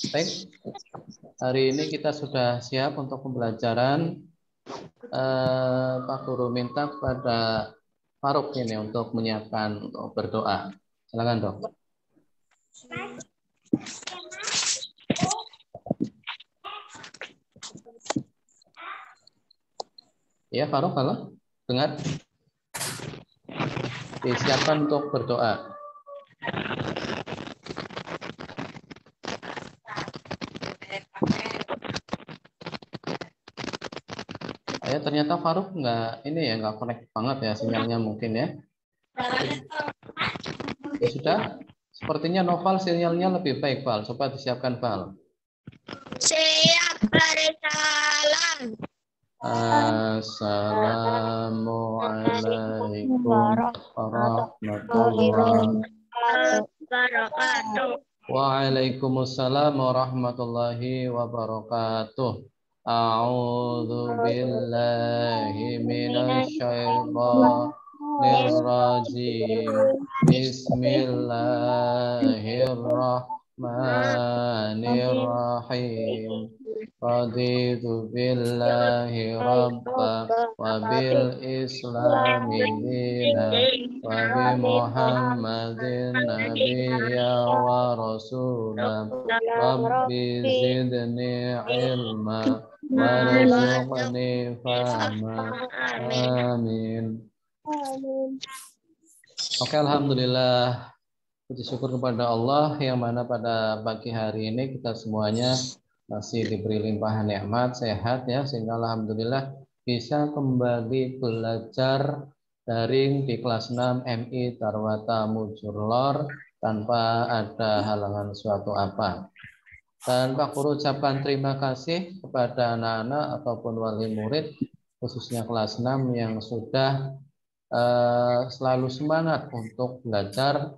Baik, hari ini kita sudah siap untuk pembelajaran. Pak Guru minta kepada Faruk ini untuk menyiapkan untuk berdoa. Silakan dok. Ya Faruk, halo, dengar? Disiapkan untuk berdoa. Ya ternyata Faruk nggak connect banget ya sinyalnya mungkin ya. Ya sudah, sepertinya Noval sinyalnya lebih baik Val. Coba disiapkan Val. Siap dari salam. Assalamualaikum warahmatullahi Wabarakatuh. Waalaikumsalam warahmatullahi wabarakatuh. A'udzu billahi minasyaitonir rajim. Bismillahirrahmanirrahim. Raditu billahi rabba wa bil islami dina wa bi Muhammadin nabiyya wa rasula. Rabbi zidni ilma warzuqni fahma. Amin. Oke, alhamdulillah. Puji syukur kepada Allah yang mana pada pagi hari ini kita semuanya masih diberi limpahan nikmat, sehat ya, sehingga alhamdulillah bisa kembali belajar daring di kelas 6 MI Tarwata Mujurlor tanpa ada halangan suatu apa. Dan Pak Guru ucapkan terima kasih kepada anak-anak ataupun wali murid khususnya kelas 6 yang sudah selalu semangat untuk belajar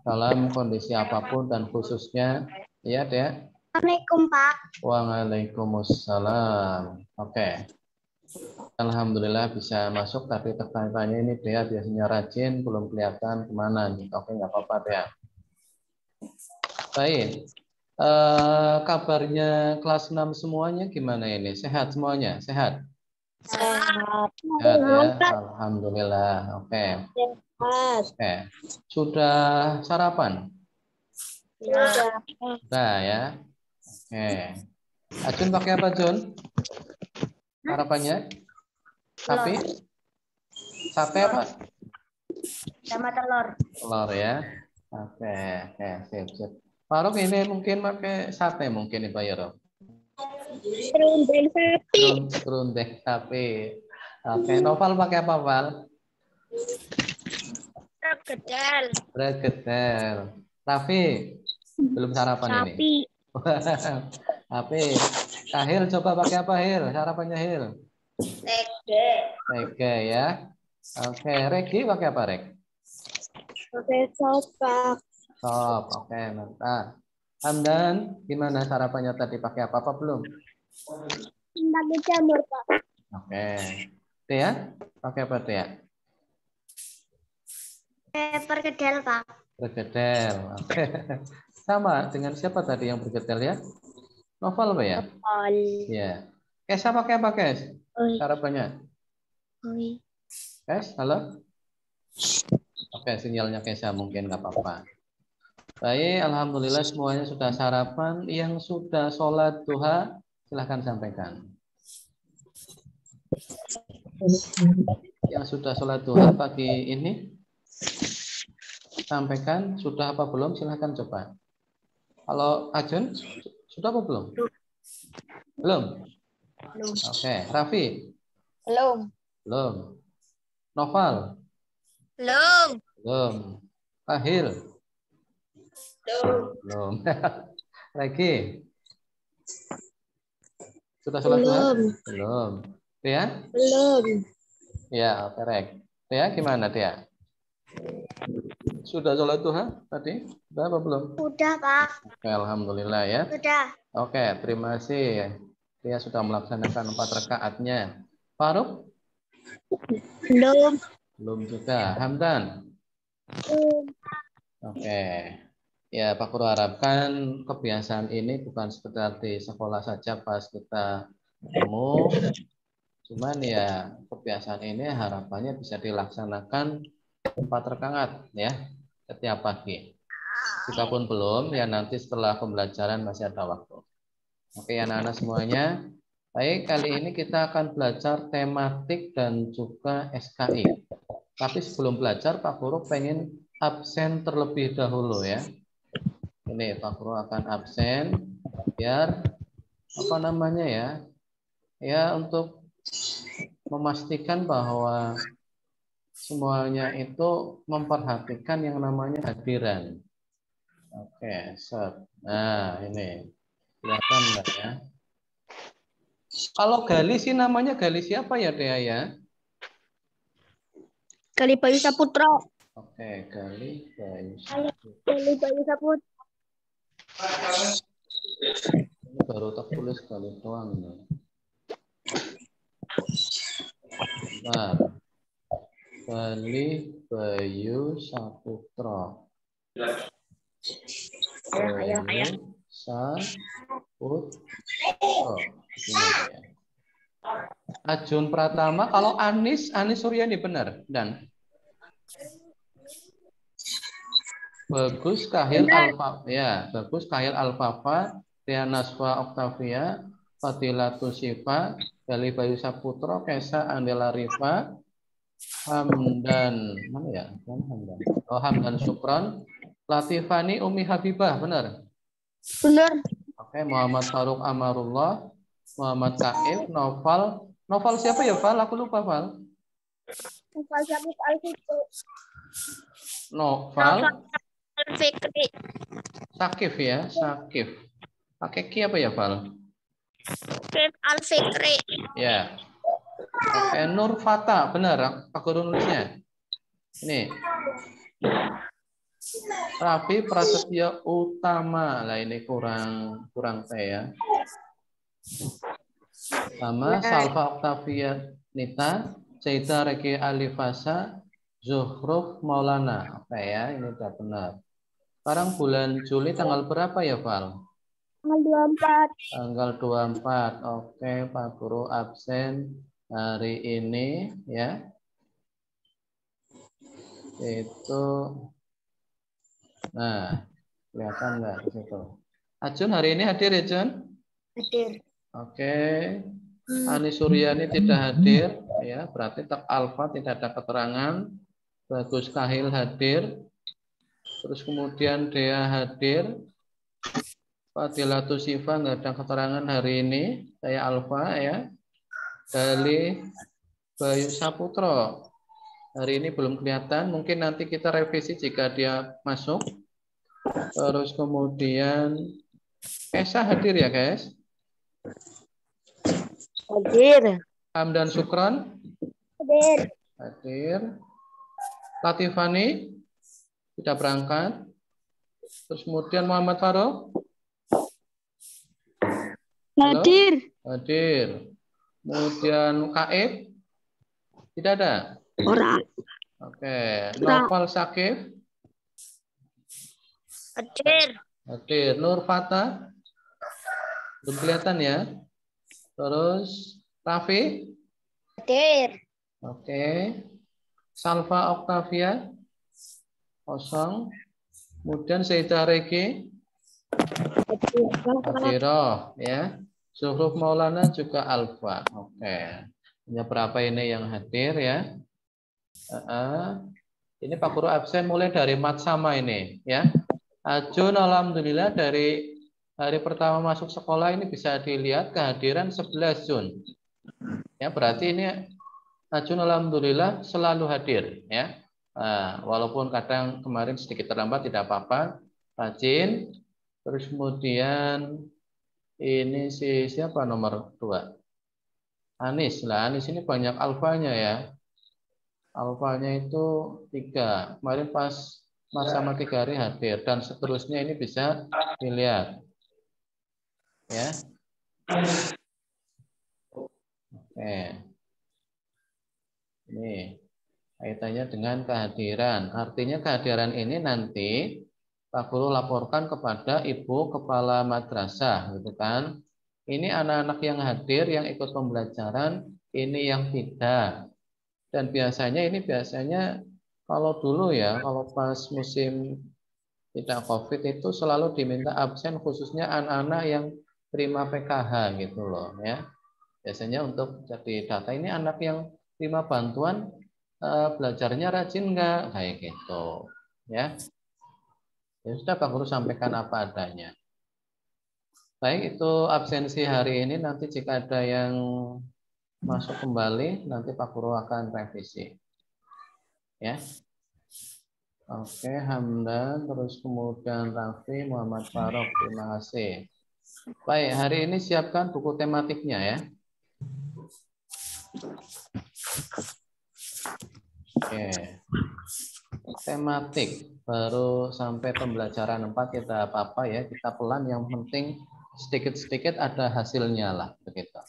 dalam kondisi apapun dan khususnya ya Dek. Assalamualaikum Pak. Waalaikumsalam. Oke. Alhamdulillah bisa masuk, tapi tanya ini dia biasanya rajin, belum kelihatan kemana nih. Oke, nggak apa-apa Dea. Baik. Kabarnya kelas 6 semuanya gimana ini? Sehat semuanya? Sehat? Sehat. Sehat ya. Alhamdulillah. Oke. Oke. Sudah sarapan? Sudah ya. Oke. Ajun pakai apa Jun? Harapannya? Sapi? Sate apa? Sama telur. Telur ya. Oke, sip. Faruk ini mungkin pakai sate mungkin nih Pak Yoro. Serundeng sapi. Serundeng sapi. Oke, Noval pakai apa Val? Bergedel. Raffi belum sarapan ini. Tapi Kahil coba pakai apa Hil? Sarapannya Hil? Tege ya. Oke, Regi pakai apa Reg? Pakai sop. Sop. Oke, mantap. Hamdan, gimana sarapannya tadi? Pakai apa belum? Pakai jamur Pak. Oke. Tia, pakai apa Tia? Perkedel Pak. Bergedel. Oke. Sama dengan siapa tadi yang bergedel ya? Novel apa ya? Novel. Ya. Kesa pakai apa Kes? Sarapannya? Kes, halo? Oke, sinyalnya Kesa mungkin nggak apa-apa. Baik, alhamdulillah semuanya sudah sarapan. Yang sudah sholat duha, silahkan sampaikan. Yang sudah sholat duha pagi ini, sampaikan. Sudah apa belum? Silahkan coba. Kalau Ajun, sudah apa belum? Belum. Oke, Raffi. Belum. Noval. Belum. Kahil. Belum. Lagi. Sudah sholat duha? Belum. Tia? Belum. Ya, korek. Tia gimana Tia? Sudah sholat duha tadi? Sudah apa belum? Udah Pak. Oke, alhamdulillah ya. Udah. Oke, terima kasih. Tia sudah melaksanakan 4 rakaatnya. Faruk? Belum. Belum juga. Hamdan? Belum. Oke. Ya, Pak Guru harapkan kebiasaan ini bukan seperti sekolah saja pas kita ketemu. Cuman ya kebiasaan ini harapannya bisa dilaksanakan 4 rakaat ya setiap pagi. Jikapun belum, ya nanti setelah pembelajaran masih ada waktu. Oke, anak-anak semuanya. Baik, kali ini kita akan belajar tematik dan juga SKI. Tapi sebelum belajar, Pak Guru pengen absen terlebih dahulu ya. Ini Pak Guru akan absen biar apa namanya ya? Ya untuk memastikan bahwa semuanya itu memperhatikan yang namanya hadiran. Oke, set. Nah, ini kelihatan enggak ya? Kalau Gali sih namanya Gali siapa ya, Dea ya? Gali Bayu Saputra. Oke, Gali Bayu Gali Saputra. Bayu Saputra. Ini baru tak tulis Gali doang nih. Nah, Gali Bayu Saputra. Bayu Saputra. Ini dia. Ajun Pratama, kalau Anis Suryani benar dan Bagus Kahil Alfa ya, Bagus Kahil Alfafa, Naswa Octavia, Fadilatu Sifa, Gali Bayu Saputra, Kesa Andela Rifa, Hamdan mana ya? Hamdan. Oh, Hamdan Syukron, Latifani Umi Habibah, benar? Benar. Oke, Muhammad Faruk Amarullah, Muhammad Kaif, Noval siapa ya, Val? Aku lupa, Val. Noval Syakif Al-Fikri. Noval Al-Fikri. Sakif ya, Sakif. Pakai ki apa ya, Val? Al-Fikri. Ya. Oke, Nur Fata, benar. Pak Guru nulisnya. Ini. Raffi Prasetya Utama. Lah ini kurang saya. Sama Salva Octavia Nita, Zaida Reki Alifasa, Zuhruf Maulana. Oke ya, ini sudah benar. Sekarang bulan Juli tanggal berapa ya, Val? Tanggal 24. Tanggal 24. Oke, Pak Guru absen hari ini ya. Itu nah, kelihatan nggak di situ? Ajun hari ini hadir ya, Jun? Hadir. Oke. Ani Suryani tidak hadir ya, berarti tak alfa tidak ada keterangan. Bagus Kahil hadir. Terus kemudian Dea hadir. Fadilatu Sifa nggak ada keterangan hari ini. Saya alfa ya. Gali Bayu Saputro hari ini belum kelihatan. Mungkin nanti kita revisi jika dia masuk. Terus kemudian Esa hadir ya, guys? Hadir. Hamdan Sukron Hadir. hadir. Latifani sudah berangkat. Terus kemudian Muhammad Faruk Hadir. hadir. Kemudian Kaib tidak ada. Orang. Oke. Noval Sakif Hadir. hadir. Nur Fata belum kelihatan ya. Terus Raffi Hadir. oke. Salva Octavia kosong. Kemudian Zaidah Regi Hadiroh ya. Zuhruf Maulana juga Alfa. Oke. Hanya berapa ini yang hadir ya? Ini Pak Guru absen mulai dari mat sama ini ya. Ajun alhamdulillah dari hari pertama masuk sekolah ini bisa dilihat kehadiran 11 Jun. Ya, berarti ini Ajun alhamdulillah selalu hadir ya. Walaupun kadang kemarin sedikit terlambat tidak apa-apa. Rajin. Terus kemudian ini siapa nomor 2? Anis lah. Anis ini banyak alfanya ya. Alfanya itu 3. Kemarin pas sama 3 hari hadir dan seterusnya ini bisa dilihat. Ya. Oke. Ini kaitannya dengan kehadiran. Artinya kehadiran ini nanti Pak Guru laporkan kepada Ibu Kepala Madrasah, gitu kan. Ini anak-anak yang hadir, yang ikut pembelajaran, ini yang tidak. Dan biasanya kalau dulu ya, kalau pas musim tidak COVID itu selalu diminta absen khususnya anak-anak yang terima PKH gitu loh ya. Biasanya untuk jadi data ini anak yang terima bantuan belajarnya rajin nggak kayak gitu ya. Ya sudah Pak Guru sampaikan apa adanya. Baik itu absensi hari ini, nanti jika ada yang masuk kembali nanti Pak Guru akan revisi. Ya. Oke, Hamdan, terus kemudian Raffi, Muhammad Farok, terima kasih. Baik, hari ini siapkan buku tematiknya ya. Oke. Tematik baru sampai pembelajaran 4 kita apa-apa ya, kita pelan, yang penting sedikit-sedikit ada hasilnya lah begitu.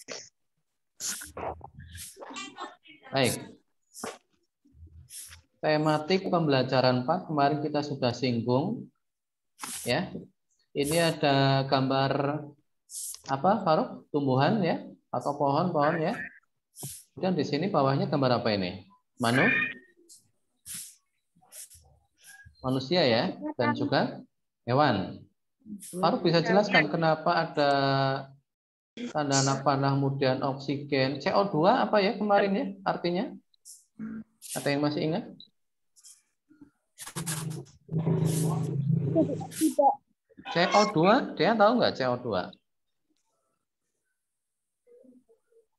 Baik. Tematik pembelajaran 4 kemarin kita sudah singgung ya. Ini ada gambar apa, Faruk? Tumbuhan ya atau pohon-pohon ya. Kemudian di sini bawahnya gambar apa ini? Manusia ya, dan juga hewan. Faruk bisa jelaskan kenapa ada tanda anak panah, kemudian oksigen, CO2 apa ya kemarin ya artinya? Ada yang masih ingat? CO2, dia tahu nggak CO2?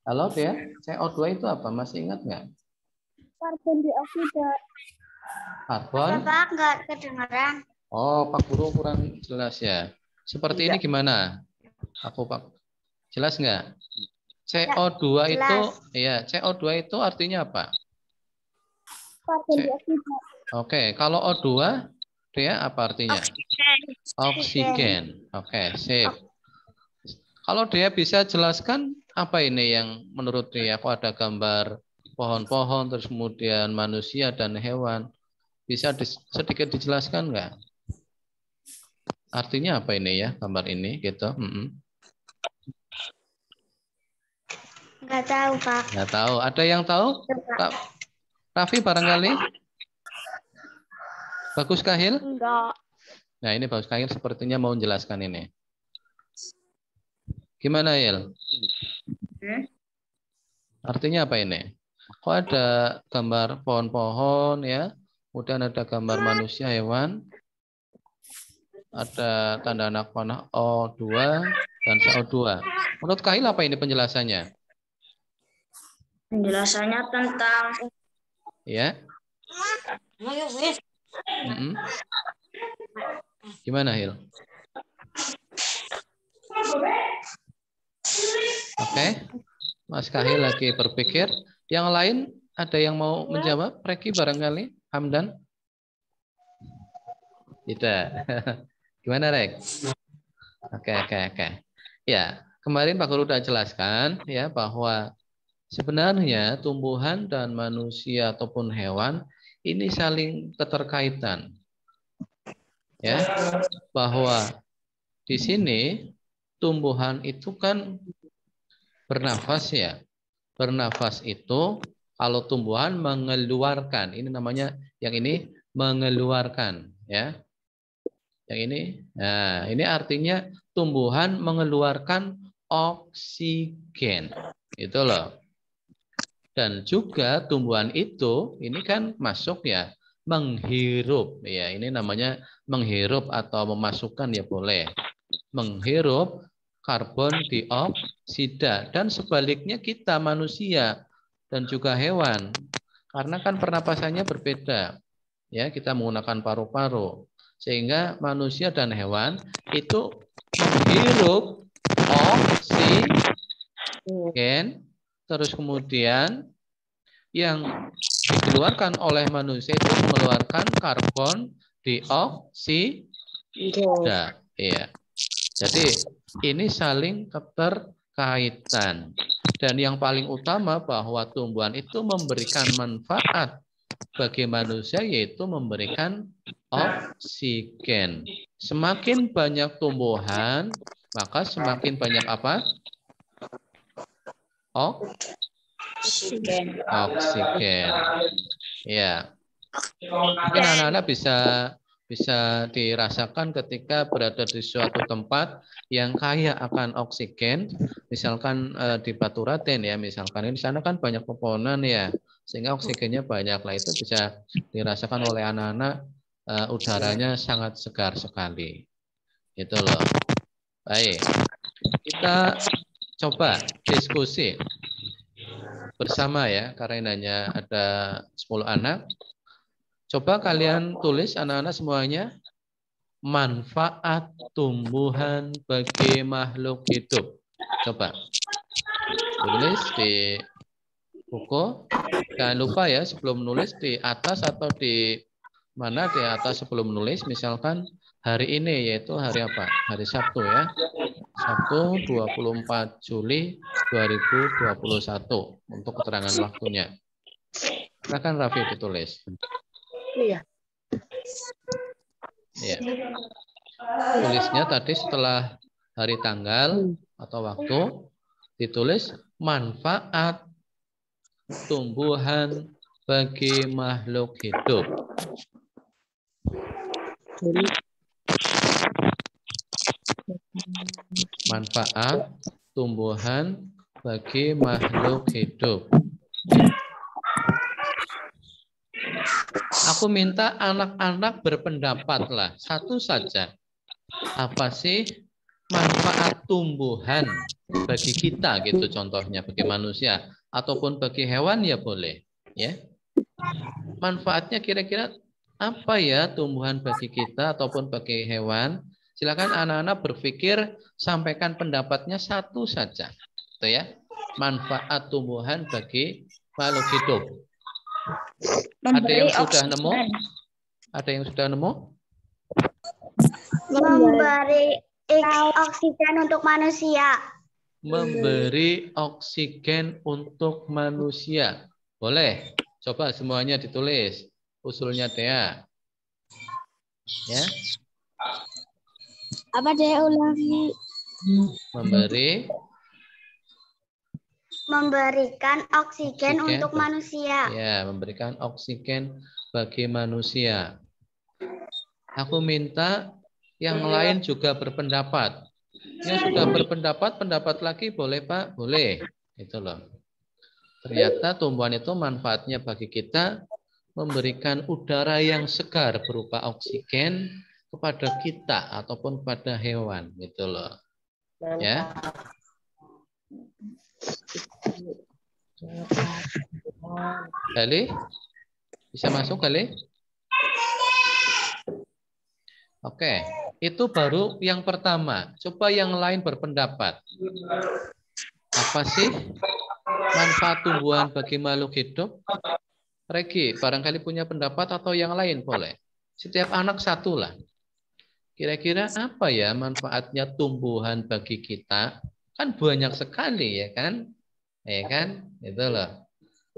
Halo dia, CO2 itu apa? Masih ingat nggak? Karbon dioksida. Karbon? Pak, nggak kedengeran. Oh, Pak Guru kurang jelas ya. Seperti ini gimana? Pak, jelas nggak? CO2 itu, ya CO2 itu artinya apa? Karbon dioksida. Oke, kalau O2 dia apa artinya? Oksigen. Oke, sip. Kalau dia bisa jelaskan apa ini yang menurut dia? Kok ada gambar pohon-pohon, terus kemudian manusia dan hewan? Bisa sedikit dijelaskan nggak? Artinya apa ini ya gambar ini gitu? Nggak tahu Pak. Nggak tahu. Ada yang tahu? Raffi barangkali? Bagus Kahil? Enggak. Nah ini Bagus Kahil sepertinya mau menjelaskan ini. Gimana Il? Artinya apa ini? Kok ada gambar pohon-pohon ya? Kemudian ada gambar manusia, hewan. Ada tanda anak panah O2 dan CO2. Menurut Kahil apa ini penjelasannya? Penjelasannya tentang Ya. Gimana Hil? Oke. Mas Kahil lagi berpikir. Yang lain ada yang mau menjawab? Reki barangkali? Hamdan? Tidak. Gimana Rek? Oke. Ya, kemarin Pak Guru sudah jelaskan ya bahwa sebenarnya tumbuhan dan manusia ataupun hewan ini saling keterkaitan. Ya, bahwa di sini tumbuhan itu kan bernafas ya. Bernafas itu kalau tumbuhan mengeluarkan, ini namanya yang ini mengeluarkan ya. Yang ini. Nah, ini artinya tumbuhan mengeluarkan oksigen. Itu loh. Dan juga tumbuhan itu ini kan masuk ya, menghirup ya, ini namanya menghirup atau memasukkan ya boleh. Menghirup karbon dioksida, dan sebaliknya kita manusia dan juga hewan. Karena kan pernapasannya berbeda. Ya, kita menggunakan paru-paru. Sehingga manusia dan hewan itu menghirup oksigen. Terus kemudian yang dikeluarkan oleh manusia itu mengeluarkan karbon dioksida. Iya. Jadi ini saling keterkaitan. Dan yang paling utama bahwa tumbuhan itu memberikan manfaat bagi manusia yaitu memberikan oksigen. Semakin banyak tumbuhan, maka semakin banyak apa? Oksigen. Ya. Mungkin anak-anak bisa dirasakan ketika berada di suatu tempat yang kaya akan oksigen, misalkan di Batu Raden ya, misalkan di sana kan banyak pepohonan ya, sehingga oksigennya banyak lah, itu bisa dirasakan oleh anak-anak, udaranya sangat segar sekali. Itu loh. Baik, kita coba diskusi bersama ya, karena hanya ada 10 anak. Coba kalian tulis anak-anak semuanya, manfaat tumbuhan bagi makhluk hidup. Coba tulis di buku. Jangan lupa ya, sebelum nulis di atas atau di mana, di atas sebelum nulis, misalkan hari ini, yaitu hari apa? Hari Sabtu ya. Sabtu 24 Juli 2021 untuk keterangan waktunya. Silakan Raffi ditulis. Iya. Ya. Tulisnya tadi setelah hari tanggal atau waktu, ditulis manfaat tumbuhan bagi makhluk hidup. Manfaat tumbuhan bagi makhluk hidup. Aku minta anak-anak berpendapatlah, satu saja. Apa sih manfaat tumbuhan bagi kita gitu, contohnya bagi manusia ataupun bagi hewan ya boleh ya. Manfaatnya kira-kira apa ya tumbuhan bagi kita ataupun bagi hewan? Silakan anak-anak berpikir, sampaikan pendapatnya satu saja. Gitu ya. Manfaat tumbuhan bagi makhluk hidup. Ada yang sudah nemu? Ada yang sudah nemu? Memberi oksigen untuk manusia. Memberi oksigen untuk manusia. Boleh. Coba semuanya ditulis. Usulnya Dea. Ya. Apa Dea ulangi? Memberikan oksigen untuk manusia. Ya, memberikan oksigen bagi manusia. Aku minta yang lain juga berpendapat. Yang sudah berpendapat, pendapat lagi boleh Pak? Boleh. Itu loh. Ternyata tumbuhan itu manfaatnya bagi kita memberikan udara yang segar berupa oksigen kepada kita ataupun kepada hewan. Gitu loh. Ya. Gali? Bisa masuk Gali? Oke, itu baru yang pertama. Coba yang lain berpendapat. Apa sih manfaat tumbuhan bagi makhluk hidup? Regi, barangkali punya pendapat atau yang lain boleh. Setiap anak satu lah. Kira-kira apa ya manfaatnya tumbuhan bagi kita? Kan banyak sekali ya kan? Ya kan? Itu loh.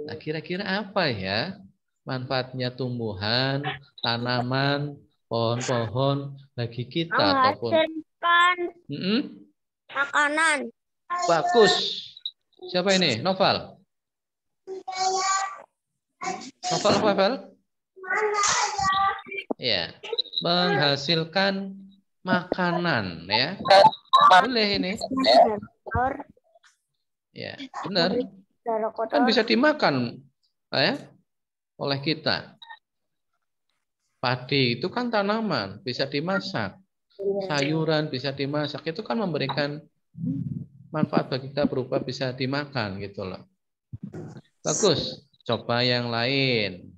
Nah, kira-kira apa ya manfaatnya tumbuhan, tanaman, pohon-pohon bagi kita ataupun makanan. Bagus. Siapa ini? Noval. Noval. Ya, menghasilkan makanan ya. Boleh ini. Ya, benar. Kan bisa dimakan ya oleh kita. Padi itu kan tanaman, bisa dimasak. Sayuran bisa dimasak, itu kan memberikan manfaat bagi kita berupa bisa dimakan gitu loh. Bagus. Coba yang lain.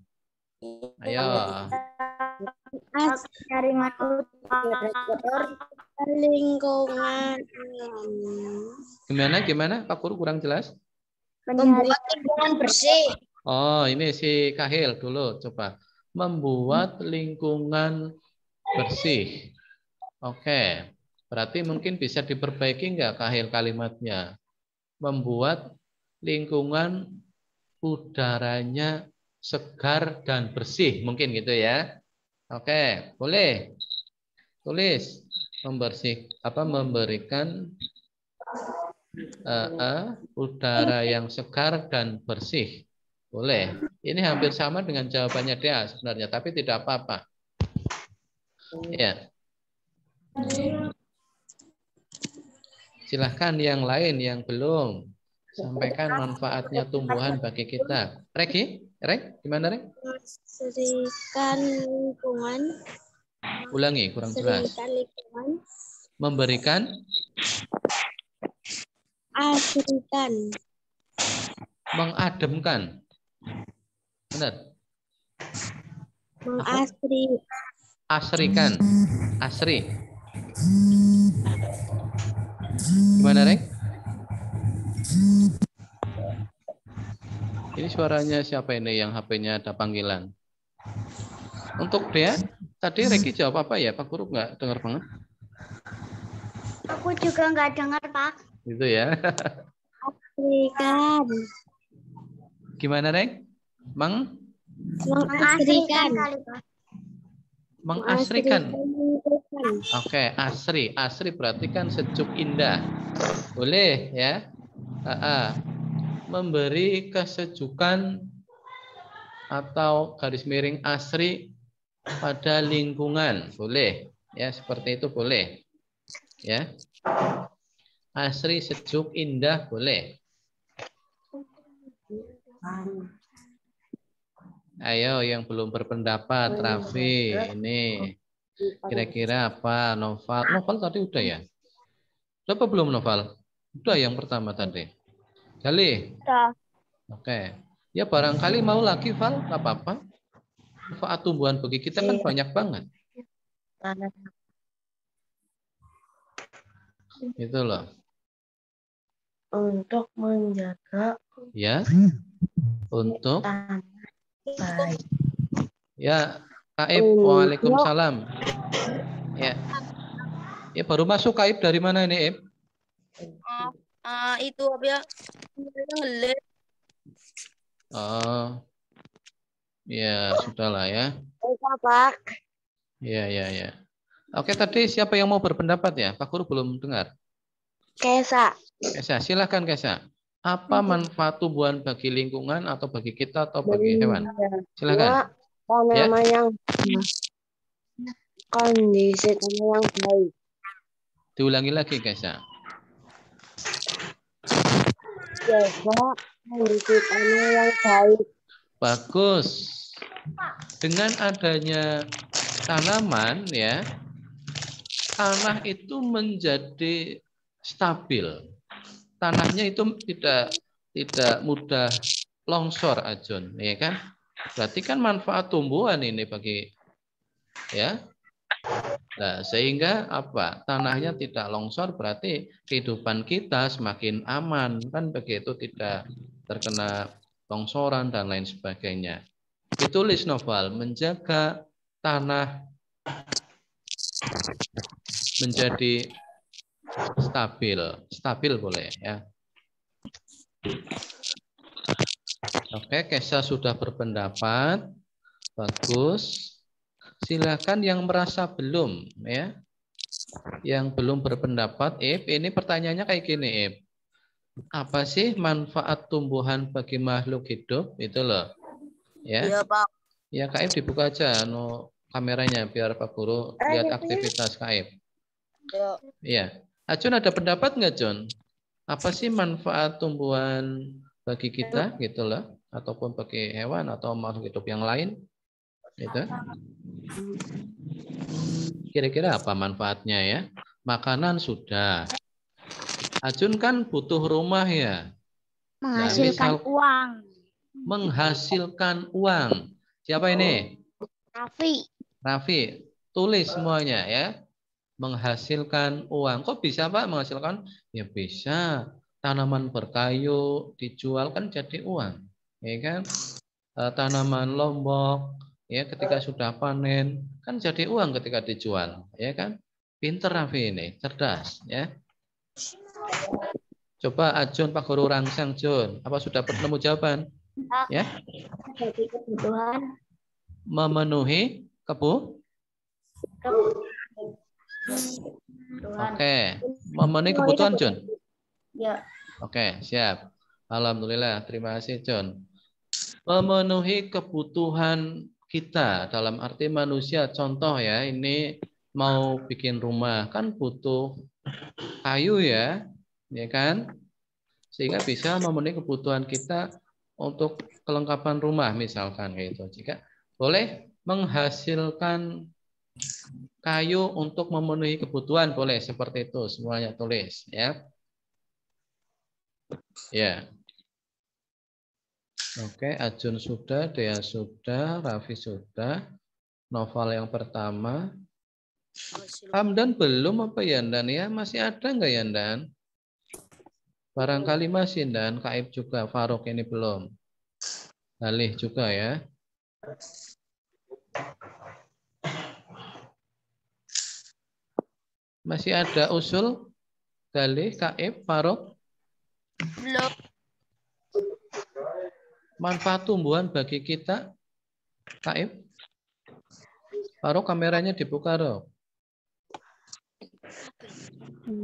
Ayo. Jaringan lingkungan. Gimana? Pak Guru kurang jelas? Membuat lingkungan bersih. Oh, ini si Kahil dulu. Coba. Membuat lingkungan bersih. Oke. Berarti mungkin bisa diperbaiki nggak Kahil kalimatnya? Membuat lingkungan udaranya segar dan bersih, mungkin gitu ya. Oke, boleh. Tulis memberikan udara yang segar dan bersih. Boleh. Ini hampir sama dengan jawabannya dia sebenarnya, tapi tidak apa-apa. Ya. Silahkan yang lain yang belum. Sampaikan manfaatnya tumbuhan bagi kita. Reki? Gimana, Rek? Memberikan lingkungan. Ulangi, kurang jelas. Lingkungan. Memberikan? Asrikan. Mengademkan. Benar? Mengasri. Asrikan. Asri. Gimana, Rek? Ini suaranya siapa ini yang HP-nya ada panggilan? Untuk dia, tadi Reki jawab apa ya? Pak Guru nggak dengar banget. Aku juga nggak dengar, Pak. Gitu ya. Asrikan. Gimana, Rek? Mengasrikan. Mengasrikan. Oke, asri. Asri berarti kan sejuk indah. Boleh ya. Memberi kesejukan atau garis miring asri pada lingkungan. Boleh. Ya, seperti itu boleh. Ya. Asri, sejuk, indah boleh. Ayo yang belum berpendapat, Raffi, ini kira-kira apa? Novel tadi udah ya? Berapa belum Novel? Udah yang pertama tadi. Gali? Udah. Oke. Ya barangkali mau lagi, Val, nggak apa-apa. Manfaat tumbuhan bagi kita kan banyak banget. Itu loh. Untuk menjaga. Ya. Untuk. Baik. Ya, Kaib, waalaikumsalam. Ya. Ya baru masuk Kaib dari mana ini, Ib? Itu apa ya? Ngelit. Oh. Ya, sudahlah ya. Pak. Ya. Oke, tadi siapa yang mau berpendapat ya? Pak Guru belum dengar. Kesa. Kesa, silakan Kesa. Apa manfaat tumbuhan bagi lingkungan atau bagi kita atau bagi hewan? Silakan. Tanam yang kondisi tanah yang baik. Diulangi lagi, Kesa. Jaga kondisi tanah yang baik. Bagus. Dengan adanya tanaman ya, tanah itu menjadi stabil. Tanahnya itu tidak mudah longsor, Ajun, ya kan? Berarti kan manfaat tumbuhan ini bagi ya. Nah, sehingga apa? Tanahnya tidak longsor berarti kehidupan kita semakin aman kan begitu, tidak terkena longsoran dan lain sebagainya. Ditulis Novel, menjaga tanah menjadi stabil boleh ya. Oke, Kesa sudah berpendapat, bagus. Silakan yang merasa belum ya, yang belum berpendapat. Ini pertanyaannya kayak gini, apa sih manfaat tumbuhan bagi makhluk hidup? Itu loh, ya. Iya, Pak. Ya, Kaib dibuka aja, kameranya biar Pak Guru lihat aktivitas Kaib. Iya. Ajun ada pendapat nggak, John? Apa sih manfaat tumbuhan bagi kita, gitu loh, ataupun bagi hewan atau makhluk hidup yang lain? Gitu. Kira-kira apa manfaatnya ya? Makanan sudah. Ajun kan butuh rumah ya. Menghasilkan uang. Menghasilkan uang. Siapa ini? Raffi. Tulis semuanya ya. Menghasilkan uang. Kok bisa Pak menghasilkan? Ya bisa. Tanaman berkayu dijual kan jadi uang. Ya kan? Tanaman lombok ya ketika sudah panen kan jadi uang ketika dijual, ya kan? Pinter Raffi ini, cerdas ya. Coba Ajun Pak Guru rangsang, Jun. Apa sudah bertemu jawaban? Ya, Bagi kebutuhan. memenuhi Kebutuhan. Oke, memenuhi kebutuhan Jun. Ya. Oke, siap. Alhamdulillah, terima kasih John. Memenuhi kebutuhan kita dalam arti manusia. Contoh ya, ini mau bikin rumah kan butuh kayu ya kan? Sehingga bisa memenuhi kebutuhan kita untuk kelengkapan rumah misalkan gitu. Jika boleh menghasilkan kayu untuk memenuhi kebutuhan boleh seperti itu semuanya tulis ya. Ya. Oke, Ajun sudah, Dea sudah, Raffi sudah. Novel yang pertama. Hamdan belum apa Yandan ya? Masih ada nggak Yandan? Barangkali masih Dan. Kaib juga, Faruk ini belum. Halih juga ya. Masih ada usul? Galih, Kaib, Faruk? Belum. Manfaat tumbuhan bagi kita? Kaib? Faruk kameranya dibuka Rok.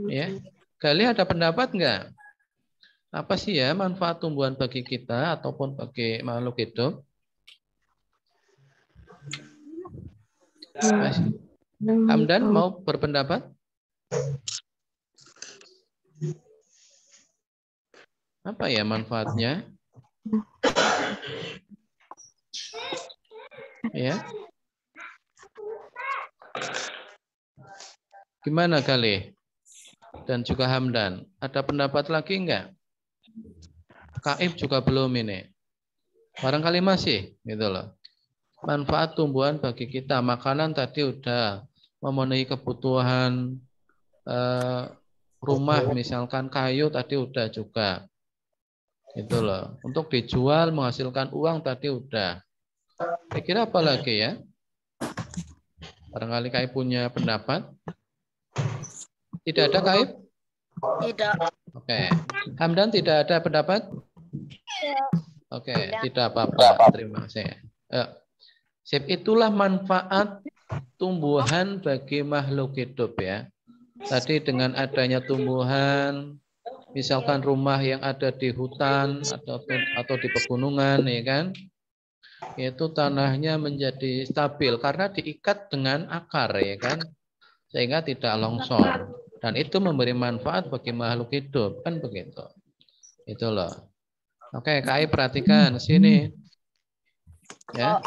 Ya. Galih ada pendapat nggak? Apa sih ya manfaat tumbuhan bagi kita ataupun bagi makhluk hidup? Masih. Hamdan mau berpendapat? Apa ya manfaatnya? Ya. Gimana kali? Dan juga Hamdan. Ada pendapat lagi enggak? Kaib juga belum ini. Barangkali masih, gitu loh. Manfaat tumbuhan bagi kita. Makanan tadi udah memenuhi kebutuhan rumah, misalkan kayu tadi udah juga. Gitu loh. Untuk dijual menghasilkan uang tadi udah. Kira-kira apa lagi ya? Barangkali Kaib punya pendapat? Tidak ada Kaib? Tidak. Oke. Hamdan tidak ada pendapat? Ya. Oke, tidak apa-apa. Terima kasih. Sip, itulah manfaat tumbuhan bagi makhluk hidup ya. Tadi dengan adanya tumbuhan, misalkan rumah yang ada di hutan atau di pegunungan, ya kan, itu tanahnya menjadi stabil karena diikat dengan akar, ya kan, sehingga tidak longsor. Dan itu memberi manfaat bagi makhluk hidup, kan begitu. Itu loh. Oke, KAI perhatikan sini. Ya.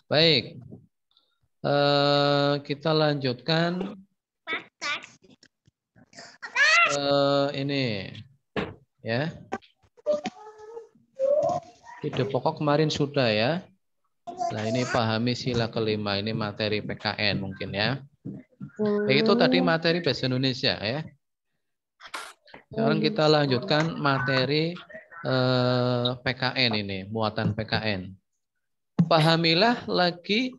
Baik. Kita lanjutkan. Ini ya. Ide pokok kemarin sudah ya. Nah, ini pahami sila kelima, ini materi PKN mungkin ya. Itu tadi materi bahasa Indonesia ya. Sekarang kita lanjutkan materi PKN ini, muatan PKN. Pahamilah lagi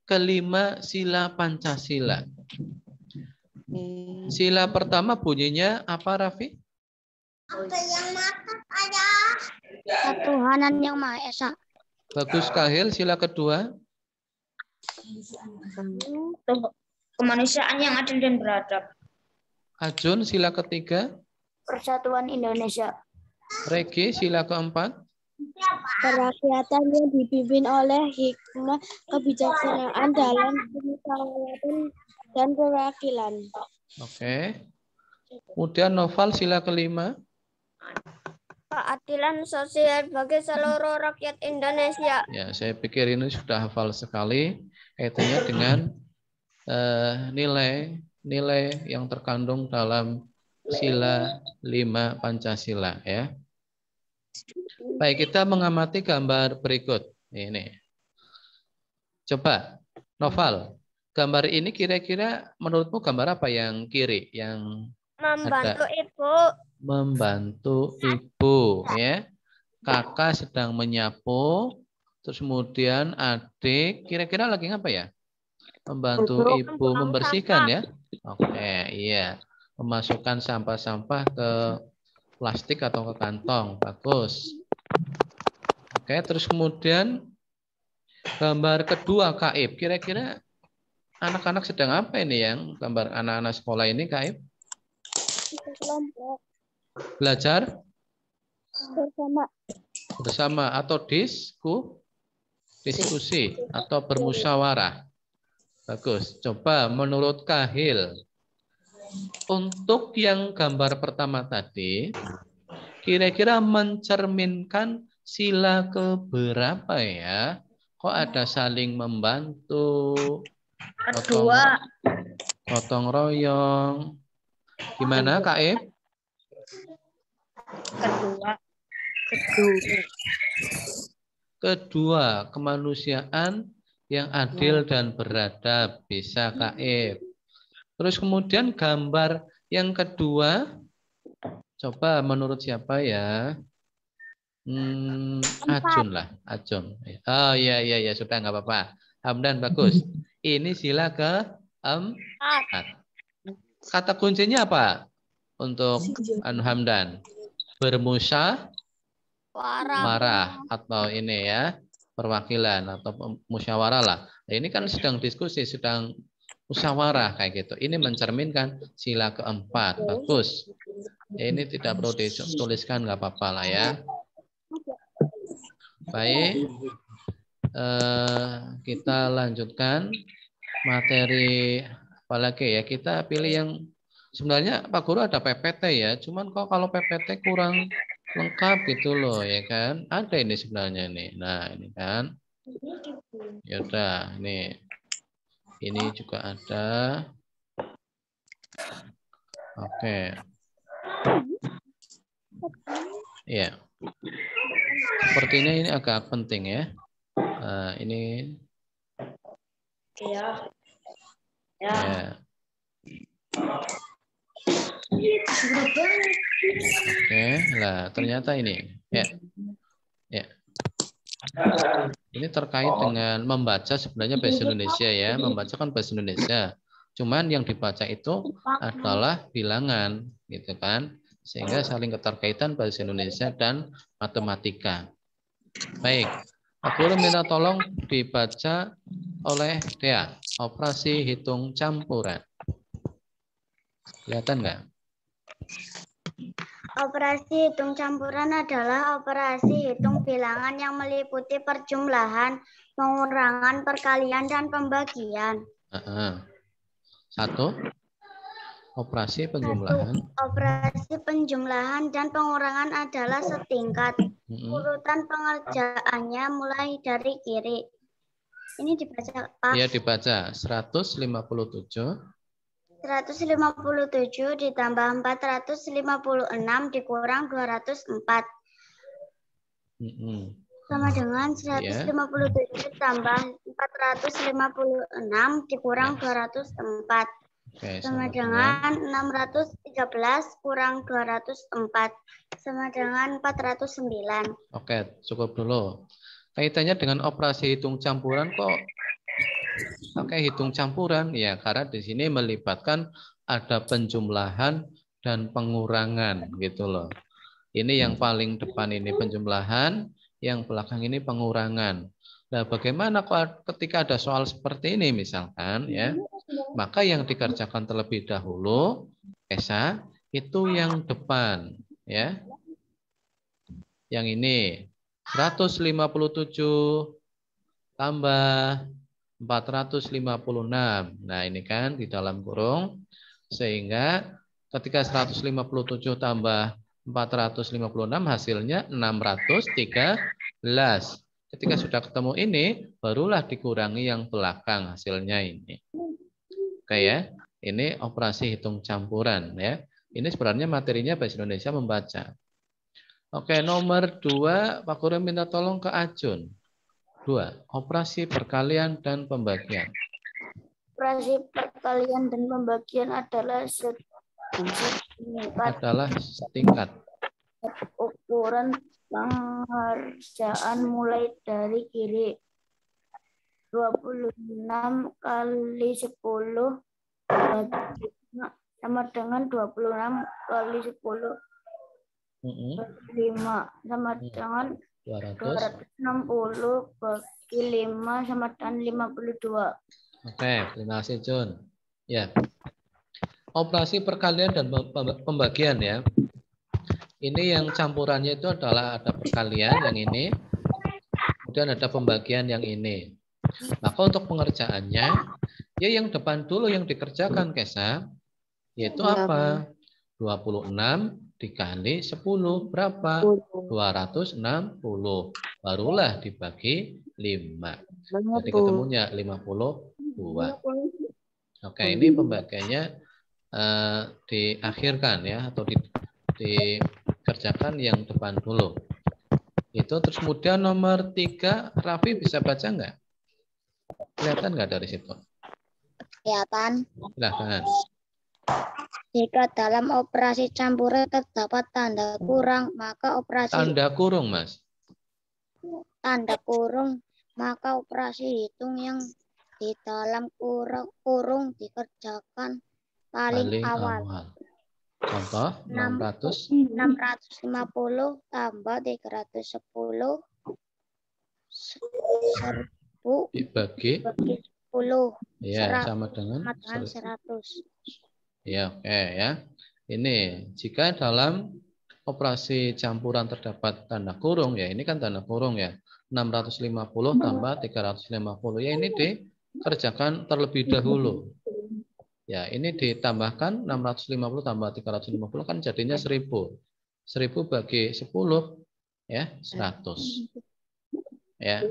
kelima sila Pancasila. Sila pertama bunyinya apa, Raffi? Ketuhanan yang Maha Esa. Bagus Kahil, sila kedua. Kemanusiaan yang adil dan beradab. Ajun, sila ketiga. Persatuan Indonesia. Regi, sila keempat. Kerakyatan yang dipimpin oleh hikmah kebijaksanaan dalam kemusyawaratan dan perwakilan. Oke. Kemudian Novel, sila kelima. Keadilan sosial bagi seluruh rakyat Indonesia. Ya, saya pikir ini sudah hafal sekali kaitannya dengan nilai yang terkandung dalam sila 5 Pancasila ya. Baik, kita mengamati gambar berikut. Ini. Coba, Novel. Gambar ini kira-kira menurutmu gambar apa yang kiri? Yang membantu ada? ibu. Membantu ibu ya. Kakak sedang menyapu. Terus kemudian adik. Kira-kira lagi ngapa ya? Membantu ibu membersihkan ya. Oke, iya. Memasukkan sampah-sampah ke plastik atau ke kantong. Bagus. Oke, terus kemudian gambar kedua Kaib. Kira-kira anak-anak sedang apa ini yang gambar anak-anak sekolah ini Kaib? Kelompok Belajar bersama. bersama atau diskusi atau bermusyawarah. Bagus. Coba menurut Kahil, untuk yang gambar pertama tadi, kira-kira mencerminkan sila keberapa ya? Kok ada saling membantu, gotong royong? Gimana Kak Ib? Kedua, kemanusiaan yang adil dan beradab. Bisa Kak Ib. Terus kemudian gambar yang kedua, coba menurut siapa ya? Ajun lah, Ajun. Oh iya sudah nggak apa-apa. Hamdan bagus. Ini sila keempat. Kata kuncinya apa untuk Hamdan? Bermusyawarah atau ini ya perwakilan atau musyawarah lah. Nah, ini kan sedang diskusi, sedang musyawarah kayak gitu. Ini mencerminkan sila keempat. Bagus. Ini tidak perlu dituliskan, nggak apa-apa lah ya. Baik, kita lanjutkan materi apalagi ya. Kita pilih yang sebenarnya Pak Guru ada PPT ya. Cuman kok kalau PPT kurang lengkap gitu loh ya kan. Ada ini sebenarnya nih. Nah ini kan. Ya udah ini juga ada. Oke. Ya. Sepertinya ini agak penting ya. Nah, ini ya. Oke, lah ternyata ini ya. Ini terkait dengan membaca sebenarnya bahasa Indonesia ya, membaca kan bahasa Indonesia. Cuman yang dibaca itu adalah bilangan, gitu kan? Sehingga saling keterkaitan bahasa Indonesia dan matematika. Baik, aku minta tolong dibaca oleh Dea, operasi hitung campuran. Kelihatan nggak? Operasi hitung campuran adalah operasi hitung bilangan yang meliputi perjumlahan, pengurangan, perkalian, dan pembagian. Satu, operasi penjumlahan. Operasi penjumlahan dan pengurangan adalah setingkat. Urutan pengerjaannya mulai dari kiri. Ini dibaca Pak. Iya dibaca 157. 157 ditambah 456 dikurang 204. Sama dengan 157 tambah 456 dikurang 204. Sama dengan 613 kurang 204. Sama dengan 409. Oke, cukup dulu. Kaitannya dengan operasi hitung campuran kok pakai hitung campuran? Ya, karena di sini melibatkan ada penjumlahan dan pengurangan gitu loh. Ini yang paling depan ini penjumlahan, yang belakang ini pengurangan. Nah, bagaimana ketika ada soal seperti ini misalkan ya, maka yang dikerjakan terlebih dahulu Esa itu yang depan ya. Yang ini 157 tambah 456. Nah, ini kan di dalam kurung. Sehingga ketika 157 tambah 456 hasilnya 613. Ketika sudah ketemu ini, barulah dikurangi yang belakang hasilnya ini. Oke ya, ini operasi hitung campuran ya. Ini sebenarnya materinya bahasa Indonesia membaca. Oke, nomor 2, Pak Guru minta tolong ke Ajun. 2. Operasi perkalian dan pembagian. Operasi perkalian dan pembagian adalah setingkat. Ukuran pengerjaan mulai dari kiri. 26 kali 10 sama dengan 26 kali 10 5 sama dengan 260 bagi 5 sama dengan 52. Oke, terima kasih Jun. Ya. Operasi perkalian dan pembagian ya. Ini yang campurannya itu adalah ada perkalian yang ini, kemudian ada pembagian yang ini. Maka untuk pengerjaannya, ya yang depan dulu yang dikerjakan Kesa, yaitu apa? 26 dikali 10 berapa? 260. Barulah dibagi 5. Jadi ketemunya 52. Oke, ini pembagiannya diakhirkan ya, atau dikerjakan yang depan dulu. Itu terus kemudian nomor 3, Raffi bisa baca nggak? Kelihatan nggak dari situ? Kelihatan. Silahkan. Jika dalam operasi campuran terdapat tanda kurang, maka operasi Tanda kurung, Mas. Tanda kurung, maka operasi hitung yang di dalam kurung dikerjakan paling awal. Contoh 650 tambah 310 dibagi 10. Ya, sama dengan 100. Ya, oke ya. Ini jika dalam operasi campuran terdapat tanda kurung ya, ini kan tanda kurung ya. 650 tambah 350 ya, ini dikerjakan terlebih dahulu. Ya, ini ditambahkan 650 tambah 350 kan jadinya 1000. 1000 bagi 10 ya, 100. Ya.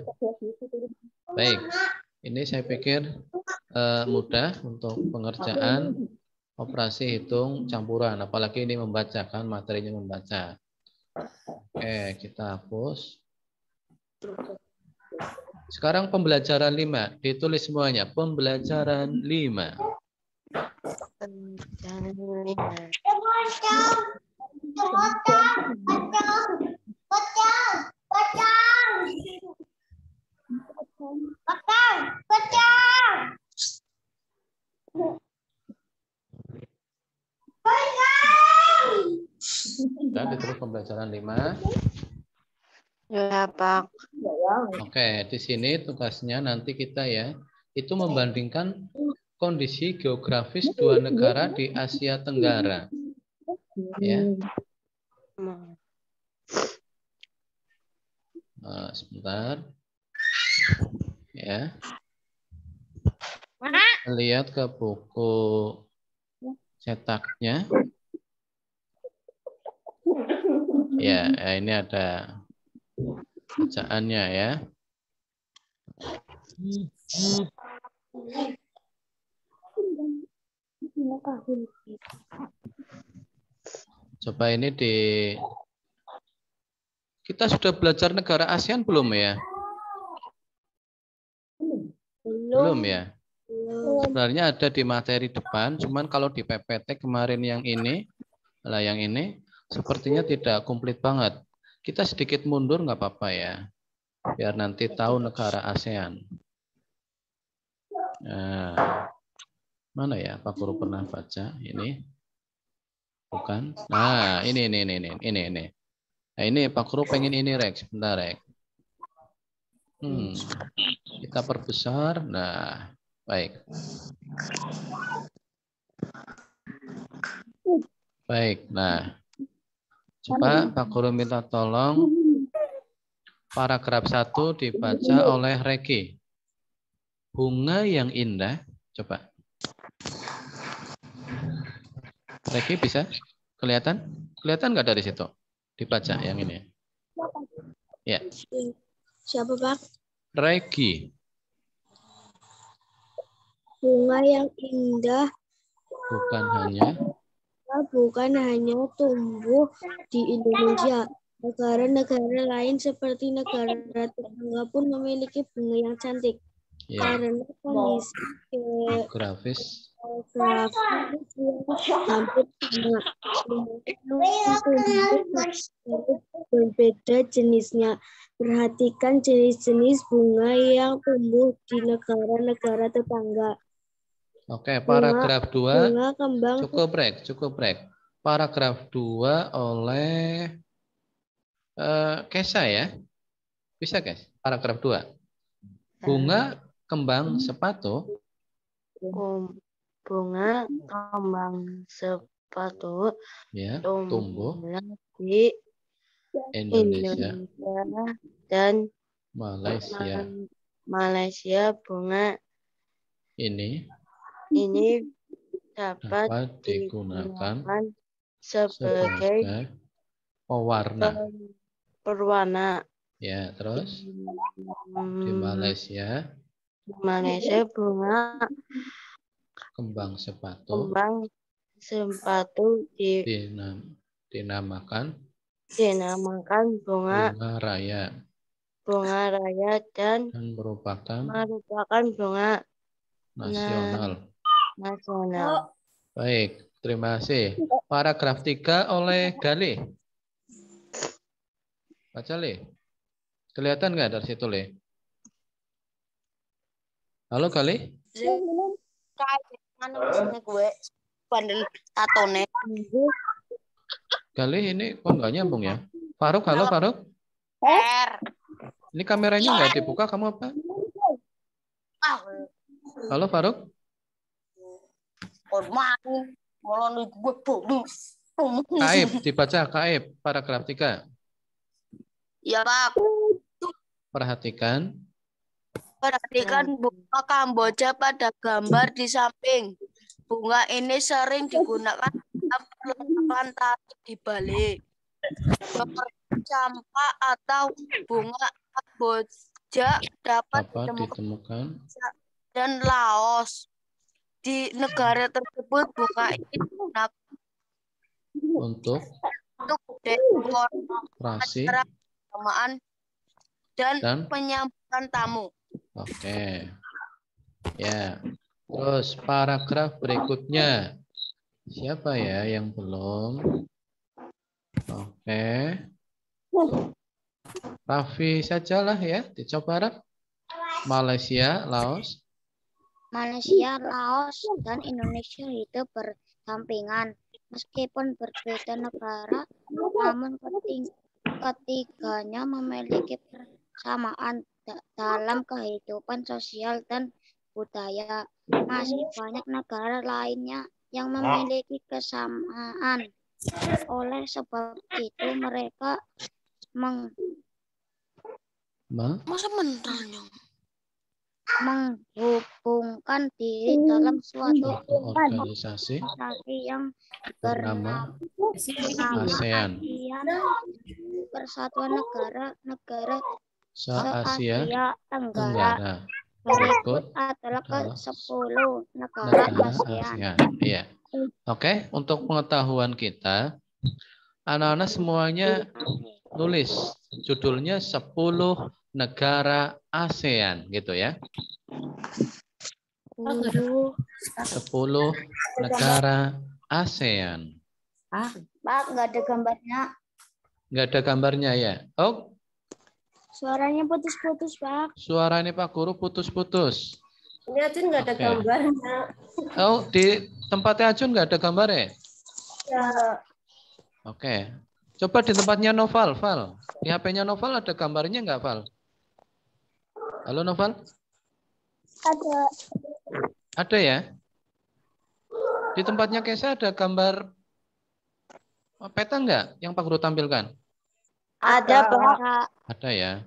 Baik. Ini saya pikir mudah untuk pengerjaan operasi hitung campuran, apalagi ini membaca kan, materinya membaca. Oke, kita hapus. Sekarang pembelajaran 5, ditulis semuanya. Pembelajaran 5. Dan ditulis pembelajaran 5. Ya, Pak. Oke, di sini tugasnya nanti kita ya, itu membandingkan kondisi geografis dua negara di Asia Tenggara. Ya. Sebentar. Ya. Lihat ke buku cetaknya. Ya, ini ada bacaannya ya. Coba ini kita sudah belajar negara ASEAN belum ya? Belum ya? Sebenarnya ada di materi depan, cuman kalau di PPT kemarin yang ini sepertinya tidak komplit banget. Kita sedikit mundur nggak apa-apa ya, biar nanti tahu negara ASEAN. Nah, mana ya Pak Guru pernah baca ini? Bukan? Nah, ini. Nah, ini Pak Guru pengen ini Rex, sebentar Rex. Kita perbesar. Nah, baik. Baik. Nah, coba Pak Guru minta tolong paragraf 1 dibaca oleh Reki. Bunga yang indah. Coba. Reki bisa? Kelihatan? Kelihatan nggak dari situ? Dibaca yang ini. Ya. Siapa, Pak? Reki. Bunga yang indah bukan hanya tumbuh di Indonesia. Negara-negara lain seperti negara tetangga pun memiliki bunga yang cantik. Ya. Karena kondisi geografis yang hampir sama, berbeda jenisnya. Perhatikan jenis-jenis bunga yang tumbuh di negara-negara tetangga. Oke, paragraf 2. Bunga kembang. Cukup break. Paragraf 2 oleh Kesa ya. Bisa guys. Paragraf 2. Bunga kembang sepatu. Bunga kembang sepatu Ya, tumbuh di Indonesia dan Malaysia. Malaysia. Bunga Ini dapat digunakan sebagai pewarna. perwarna. Ya, terus di Malaysia bunga kembang sepatu dinamakan bunga raya. Bunga raya dan merupakan bunga nasional. nasional. Baik, terima kasih. Paragraf 3 oleh Galih. Baca, Le. Kelihatan nggak dari situ, Le? Halo, Galih? Galih ini kok nggak nyambung ya? Faruk, halo Faruk? Ini kameranya nggak dibuka, kamu apa? Halo Faruk? Kaib, dibaca Kaib, paragraf 3. Ya, Pak. Perhatikan bunga kamboja pada gambar di samping. Bunga ini sering digunakan dalam perlengkapan tarik di balik. Campak atau bunga kamboja dapat ditemukan dan Laos. Di negara tersebut bunga ini digunakan untuk dekorasi dan penyambutan tamu. Oke. Ya. Terus paragraf berikutnya. Siapa ya yang belum? Oke. Raffi sajalah ya, dicoba Raf. Malaysia, Laos. Malaysia, Laos, dan Indonesia hidup berdampingan. Meskipun berbeda negara, namun ketiganya memiliki persamaan dalam kehidupan sosial dan budaya. Masih banyak negara lainnya yang memiliki kesamaan. Oleh sebab itu mereka menghubungkan diri dalam suatu organisasi yang bernama ASEAN. Persatuan Negara se-Asia Tenggara. Berikut adalah ke-10 negara ASEAN. Iya. Oke, untuk pengetahuan kita, anak-anak semuanya tulis judulnya 10 negara ASEAN gitu ya. 10 negara ASEAN. Pak, nggak ada gambarnya. Nggak ada gambarnya ya. Oh, suaranya putus-putus, Pak. Suaranya Pak Guru putus-putus. Ini Ajun nggak ada gambarnya. Oh, di tempatnya Ajun nggak ada gambarnya? Ya. Oke. Coba di tempatnya Noval, Val. Di HP-nya Noval ada gambarnya nggak, Val? Halo, Noval? Ada. Ada ya? Di tempatnya Kesa ada gambar peta nggak yang Pak Guru tampilkan? Ada, Pak. Ada ya.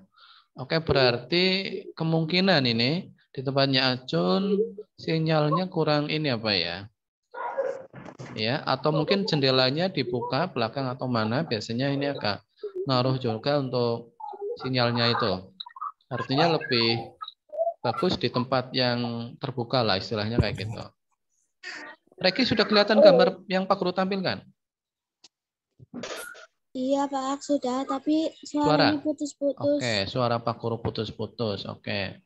Oke, berarti kemungkinan ini di tempatnya Acun sinyalnya kurang ini apa ya? Ya, atau mungkin jendelanya dibuka belakang atau mana, biasanya ini agak ngaruh juga untuk sinyalnya itu. Artinya lebih bagus di tempat yang terbuka lah istilahnya kayak gitu. Reki sudah kelihatan gambar yang Pak Guru tampilkan? Iya Pak, sudah, tapi suaranya putus-putus. Oke, suara Pak Guru putus-putus. Oke.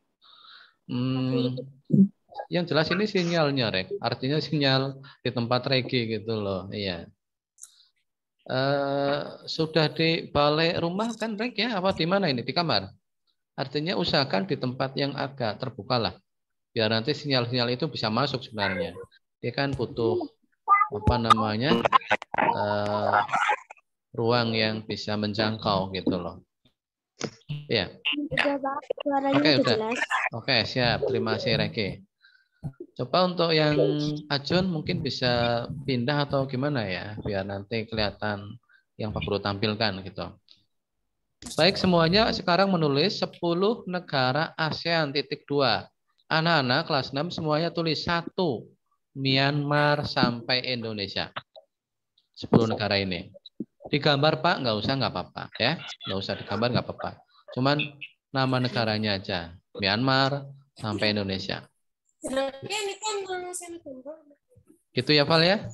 Yang jelas ini sinyalnya, Rek. Artinya sinyal di tempat Reki gitu loh. Iya. Sudah di balik rumah kan, Rek ya? Apa di mana ini? Di kamar? Artinya usahakan di tempat yang agak terbuka lah. Biar nanti sinyal-sinyal itu bisa masuk sebenarnya. Dia kan butuh apa namanya? ruang yang bisa menjangkau gitu loh. Ya. Udah, Pak. Suaranya Oke, udah udah. jelas. Oke, siap. Terima kasih, Reki. Coba untuk yang Ajun mungkin bisa pindah atau gimana ya, biar nanti kelihatan yang Pak Guru tampilkan gitu. Baik, semuanya sekarang menulis 10 negara ASEAN titik 2. Anak-anak kelas 6 semuanya tulis 1. Myanmar sampai Indonesia. 10 negara ini. Digambar Pak, nggak usah, nggak apa-apa ya. Nggak usah digambar, nggak apa-apa. Cuman nama negaranya aja. Myanmar sampai Indonesia. Gitu ya, Val ya?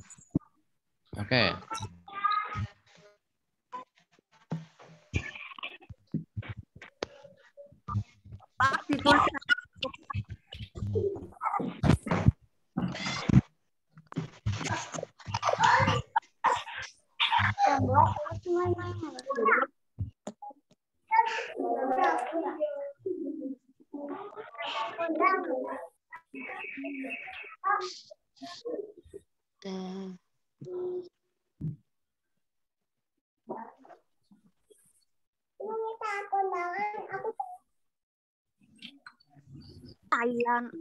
Oke. Pak, di kelas Thailand.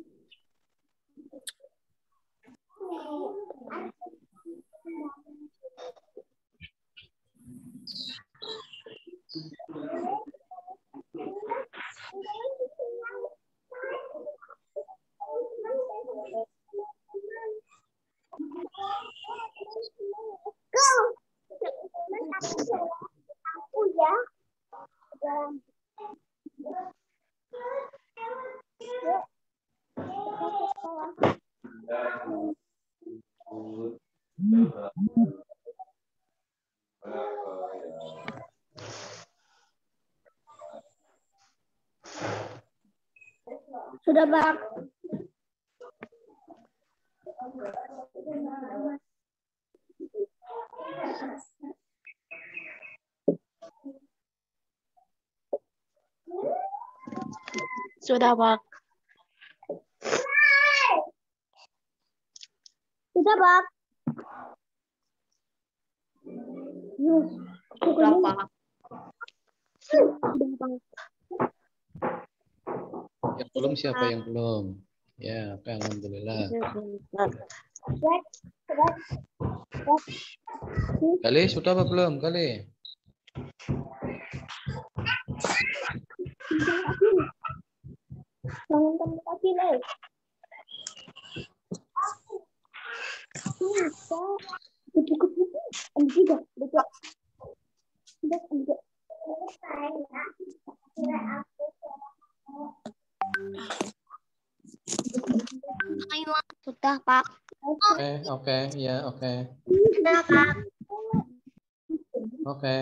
Sudah, Pak. Sudah, Pak. Sudah, Pak. Sudah, Pak. Yang belum siapa yang belum? Ya, oke, alhamdulillah. Kali sudah apa belum? Kali. Bangun kaki, Les. Sudah, Pak. Oke, ya, oke. Sudah, Pak. Oke.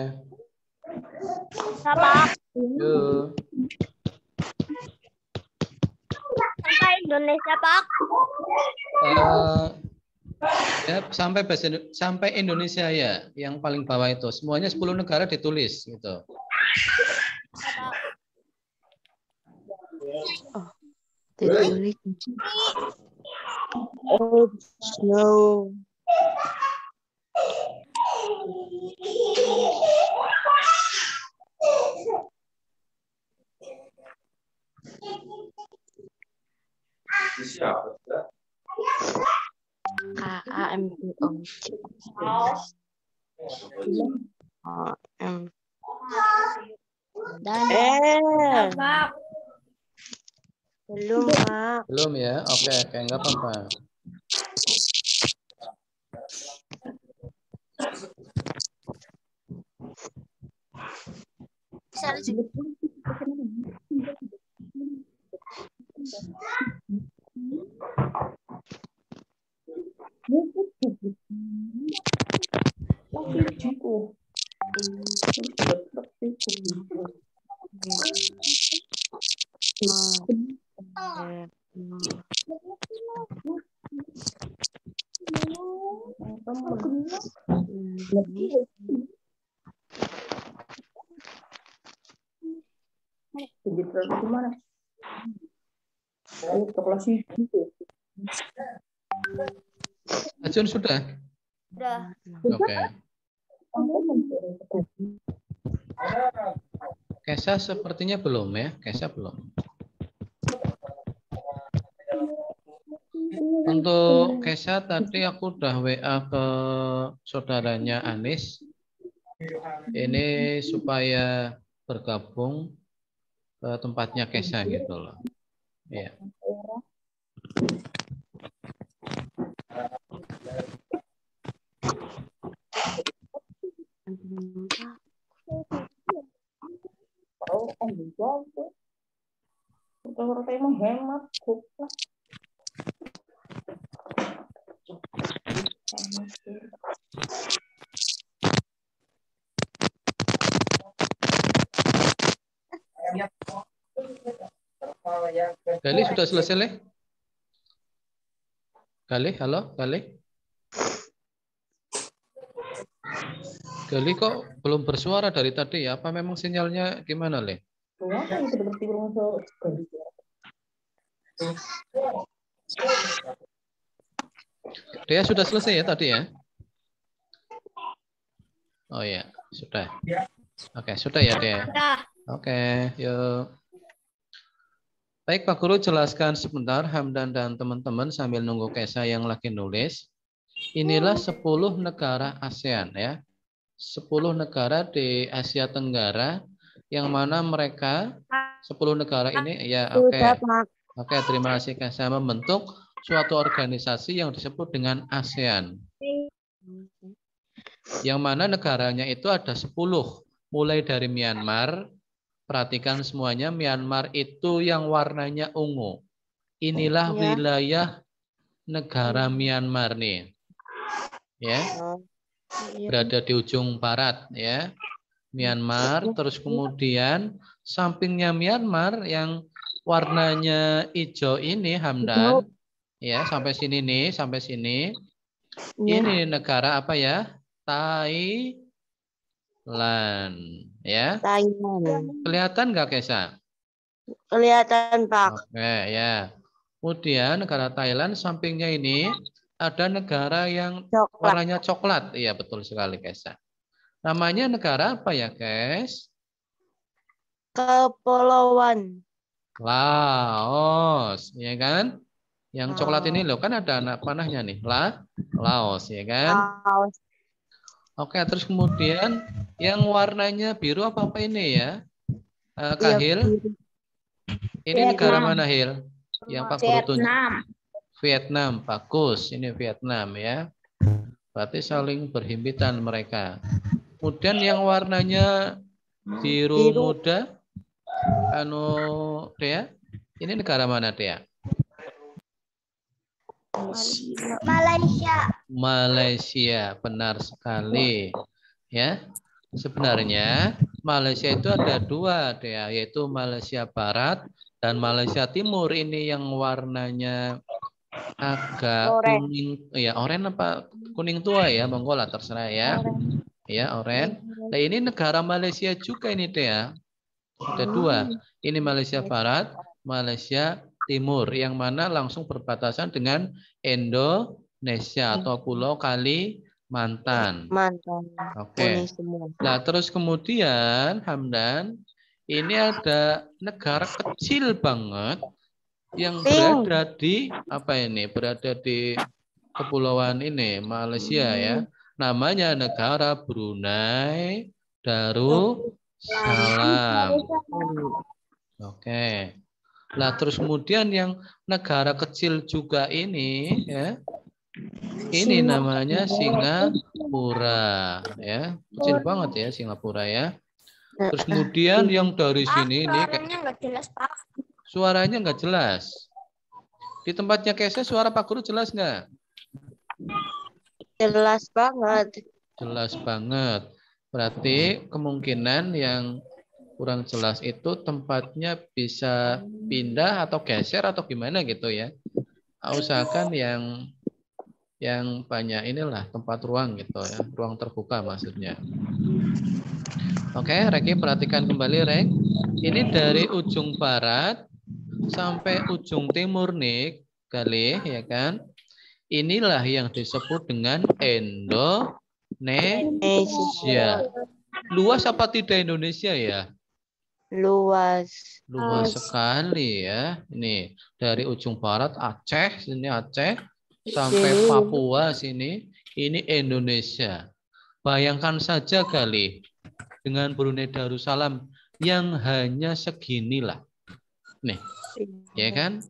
Sudah, Pak. Yuk. Sampai Indonesia, Pak. Ya, sampai Indonesia ya, yang paling bawah itu. Semuanya 10 negara ditulis gitu. Oh, no. Belum, Pak. Belum ya? Oke, enggak apa-apa. Ajun sudah? Sudah. Oke. Kesa sepertinya belum ya. Kesa belum. Untuk Kesa tadi aku udah WA ke saudaranya Anis. Ini supaya bergabung ke tempatnya Kesa gitu loh. Ya. Gali sudah selesai, Le? Gali, halo, Gali? Gali kok belum bersuara dari tadi ya? Apa memang sinyalnya gimana, Le? Dia sudah selesai ya tadi ya? Oh ya, sudah. Oke, sudah ya, Dea. Oke, yuk. Baik, Pak Guru jelaskan sebentar Hamdan dan teman-teman sambil nunggu Kesa yang lagi nulis. Inilah 10 negara ASEAN ya. 10 negara di Asia Tenggara yang mana mereka 10 negara ini ya oke. Oke, terima kasih Kesa membentuk suatu organisasi yang disebut dengan ASEAN. Yang mana negaranya itu ada 10, mulai dari Myanmar. Perhatikan semuanya, Myanmar itu yang warnanya ungu. Inilah wilayah negara Myanmar nih. Ya. Berada di ujung barat ya. Myanmar, terus kemudian sampingnya Myanmar yang warnanya hijau ini Hamdan. Ya, sampai sini nih, sampai sini. Ini negara apa ya? Thailand. Ya. Thailand. Kelihatan nggak, Kesa? Kelihatan, Pak. Oke, ya. Kemudian negara Thailand sampingnya ini ada negara yang warnanya coklat. Iya, betul sekali, Kesa. Namanya negara apa ya, Kes? Kepulauan Laos, ya kan? Yang coklat ini loh, kan ada anak panahnya nih. Laos, ya kan? Laos. Oke, terus kemudian yang warnanya biru apa ini ya? Kahil? Ini negara mana, Hil? Yang Pak Guru tunjuk. Vietnam, bagus. Ini Vietnam ya. Berarti saling berhimpitan mereka. Kemudian yang warnanya biru muda, Dea, ini negara mana, Dea? Malaysia. Malaysia, benar sekali. Ya, sebenarnya Malaysia itu ada dua, Dea, yaitu Malaysia Barat dan Malaysia Timur. Ini yang warnanya agak kuning, ya oranye apa kuning tua ya, monggo lah terserah ya. Ya, oranye. Nah, ini negara Malaysia juga ini, Dea. Ada dua. Ini Malaysia Barat, Malaysia Timur, yang mana langsung berbatasan dengan Indonesia atau Pulau Kalimantan. Oke. Nah, terus kemudian Hamdan, ini ada negara kecil banget yang berada di apa ini? Berada di kepulauan ini, Malaysia ya. Namanya negara Brunei Darussalam. Oke. Nah, terus kemudian yang negara kecil juga ini ya. Ini namanya Singapura ya. Kecil banget ya Singapura ya. Terus kemudian yang dari sini ini Suaranya nggak jelas, Pak. Suaranya nggak jelas. Di tempatnya Kesa suara Pak Guru jelas nggak? Jelas banget. Jelas banget. Berarti kemungkinan yang kurang jelas itu tempatnya bisa pindah atau geser atau gimana gitu ya. Usahakan yang banyak inilah tempat ruang gitu ya, ruang terbuka maksudnya. Oke, Reki perhatikan kembali, Rek. Ini dari ujung barat sampai ujung timur nih, kali ya kan. Inilah yang disebut dengan Indonesia. Luas apa tidak Indonesia ya? Luas. Luas sekali ya. Ini dari ujung barat Aceh, sini Aceh, sampai Papua sini, ini Indonesia. Bayangkan saja kali dengan Brunei Darussalam yang hanya seginilah. Nih, ya kan?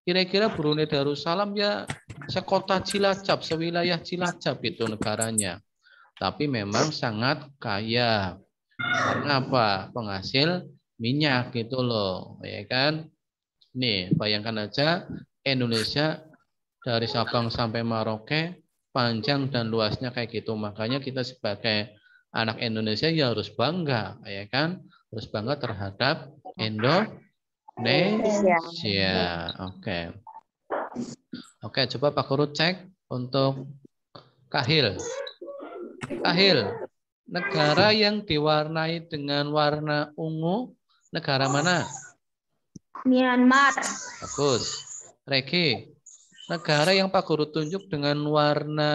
Kira-kira Brunei Darussalam ya sekota Cilacap, sewilayah Cilacap itu negaranya. Tapi memang sangat kaya. Karena apa? Penghasil minyak gitu loh, ya kan? Nih, bayangkan aja Indonesia dari Sabang sampai Merauke panjang dan luasnya kayak gitu. Makanya kita sebagai anak Indonesia ya harus bangga, ya kan? Harus bangga terhadap Indonesia. Oke. Oke, coba Pak Guru cek untuk Kahil. Kahil, negara yang diwarnai dengan warna ungu, negara mana? Myanmar. Bagus. Regi, negara yang Pak Guru tunjuk dengan warna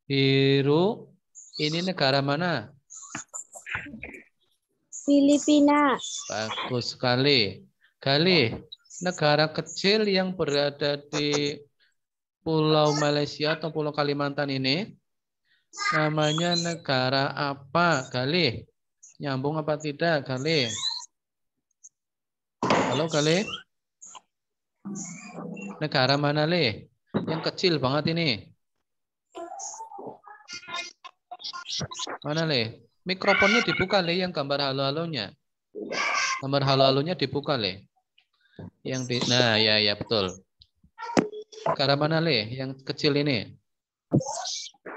biru, ini negara mana? Filipina. Bagus sekali. Galih, negara kecil yang berada di Pulau Malaysia atau Pulau Kalimantan ini, namanya negara apa, Galih? Nyambung apa tidak, Galih? Halo, Galih? Negara mana, Lih? Yang kecil banget ini. Mana, Lih? Mikrofonnya dibuka, Lih, yang gambar halo-halonya. Gambar halo-halonya dibuka, Lih. Nah, ya betul. Negara mana, Lih? Yang kecil ini.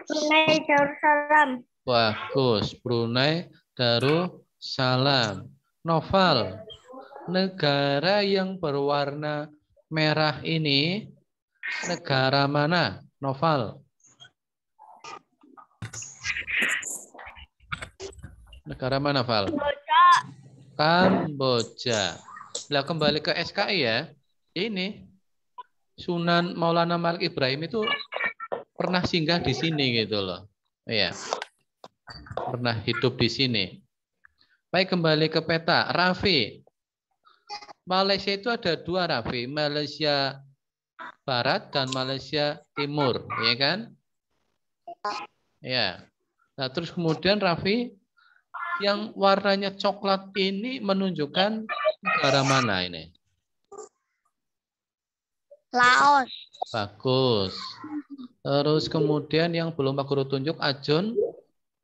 Brunei Darussalam. Bagus, Brunei Darussalam. Novel, negara yang berwarna merah ini negara mana? Novel. Negara mana, Val? Kamboja. Nah, kembali ke SKI ya. Ini Sunan Maulana Malik Ibrahim itu pernah singgah di sini gitu loh. Iya. Pernah hidup di sini. Baik, kembali ke peta. Raffi. Malaysia itu ada dua, Raffi. Malaysia Barat dan Malaysia Timur, ya kan? Ya. Nah, terus kemudian Raffi, yang warnanya coklat ini menunjukkan negara mana ini? Laos. Bagus. Terus kemudian yang belum Pak Guru tunjuk, Ajun,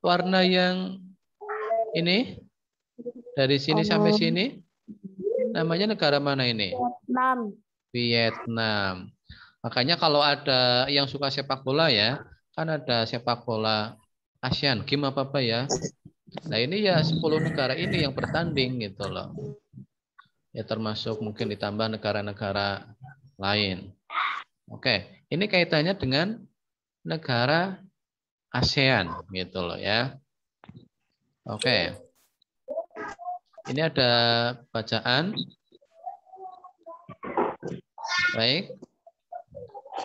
warna yang ini dari sini sampai sini namanya negara mana ini? Vietnam. Vietnam. Makanya kalau ada yang suka sepak bola ya, kan ada sepak bola ASEAN Games apa ya. Nah, ini ya 10 negara ini yang bertanding gitu loh. Ya termasuk mungkin ditambah negara-negara lain. Oke, ini kaitannya dengan negara ASEAN gitu loh ya. Oke. Ini ada bacaan. Baik.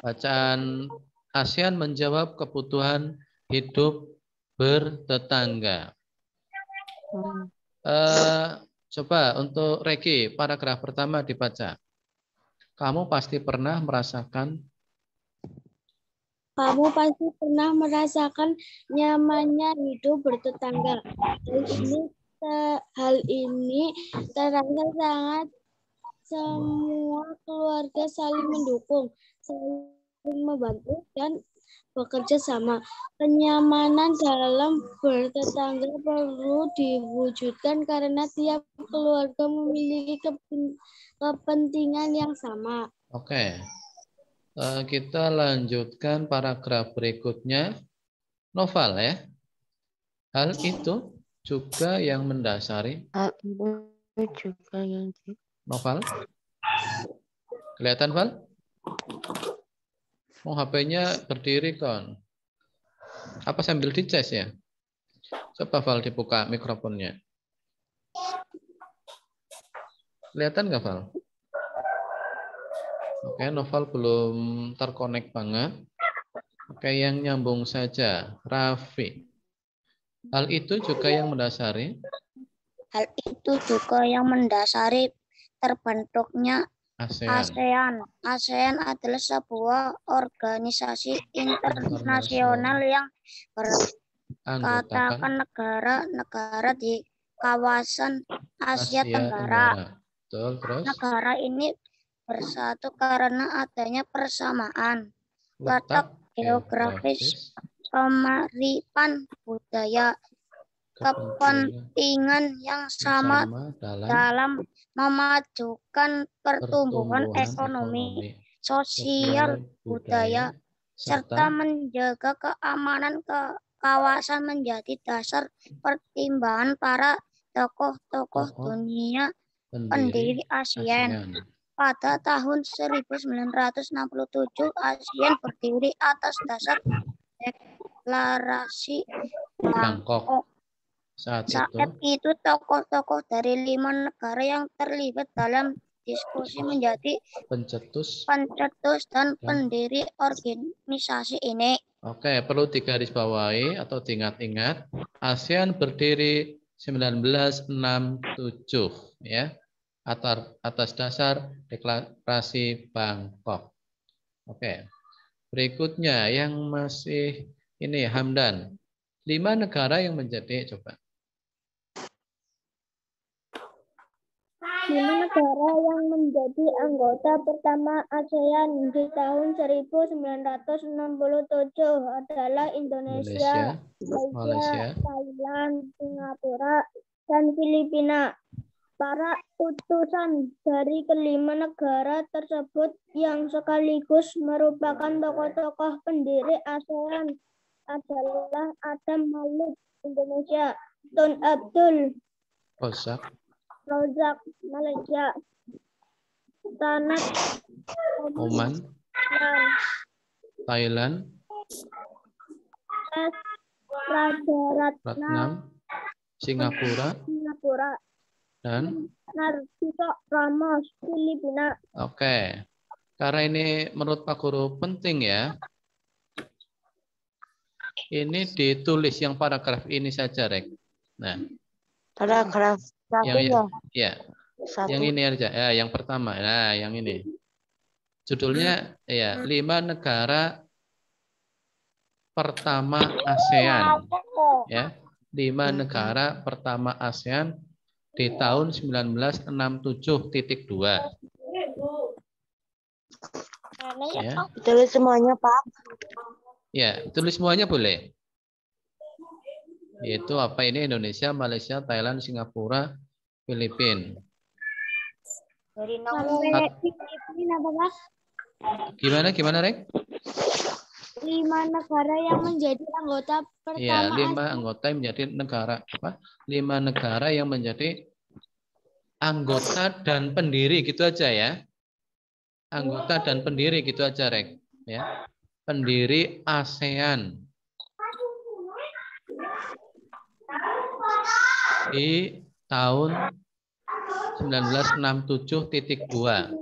Bacaan ASEAN menjawab kebutuhan hidup bertetangga. Coba untuk Regi, paragraf pertama dibaca. Kamu pasti pernah merasakan nyamannya hidup bertetangga. Hal ini terasa sangat, semua keluarga saling mendukung, saling membantu dan bekerja sama. Kenyamanan dalam bertetangga perlu diwujudkan karena tiap keluarga memiliki kepentingan yang sama. Oke. Kita lanjutkan paragraf berikutnya. Novel ya. Hal itu juga yang mendasari. Hal itu juga yang Novel. Kelihatan, Val? Oh, HP-nya berdiri kan. Apa sambil dicas ya? Coba Val dibuka mikrofonnya. Kelihatan nggak, Val? Oke, Novel belum terkonek banget. Oke, yang nyambung saja. Raffi. Hal itu juga yang mendasari Hal itu juga yang mendasari terbentuknya ASEAN ASEAN. ASEAN adalah sebuah organisasi internasional internasional yang anggotakan berkatakan negara-negara di kawasan Asia Asia Tenggara. Tenggara. Betul, terus Negara ini bersatu karena adanya persamaan letak letak geografis, geografis, kemiripan budaya, kepentingan kepentingan yang sama sama dalam dalam memajukan pertumbuhan pertumbuhan ekonomi, ekonomi, sosial, sosial, budaya, budaya, serta serta menjaga keamanan kawasan menjadi dasar pertimbangan para tokoh-tokoh tokoh dunia pendiri pendiri ASEAN. ASEAN. Pada tahun 1967, ASEAN berdiri atas dasar deklarasi Bangkok Bangkok. saat Saat itu itu tokoh-tokoh dari 5 negara yang terlibat dalam diskusi menjadi pencetus pencetus dan dan pendiri organisasi ini. oke, perlu digarisbawahi atau diingat-ingat, ASEAN berdiri 1967 ya, atas dasar deklarasi Bangkok. Oke. Berikutnya yang masih ini Hamdan. 5 negara yang menjadi coba. 5 negara yang menjadi anggota pertama ASEAN di tahun 1967 adalah Indonesia, Indonesia, Malaysia, Malaysia, Thailand, Singapura, dan Filipina. Para utusan dari kelima negara tersebut yang sekaligus merupakan tokoh-tokoh pendiri ASEAN adalah Adam Malik, Indonesia, Tun Abdul Razak, Malaysia, Tanat Oman, Thailand, S. Rajaratnam, Vietnam, Singapura, dan Narcito Ramos, Filipina. oke. Karena ini menurut Pak Guru penting ya. Ini ditulis yang paragraf ini saja, Rek. Nah, Paragraf satu yang ya. ya, Satu. yang ini aja. Ya, yang pertama. Nah, yang ini. Judulnya ya, 5 negara pertama ASEAN. Ya, 5 negara pertama ASEAN di tahun 1967.2. Ya. Tulis semuanya, Pak. Ya, tulis semuanya boleh. Yaitu apa ini? Indonesia, Malaysia, Thailand, Singapura, Filipina. Dari sampai Filipina, Mas. Gimana, Rek? 5 negara yang menjadi anggota Ya, pertama 5 anggota yang menjadi negara apa? 5 negara yang menjadi anggota dan pendiri gitu aja ya. Anggota dan pendiri gitu aja, Rek. Ya. Pendiri ASEAN. Di tahun 1967.2.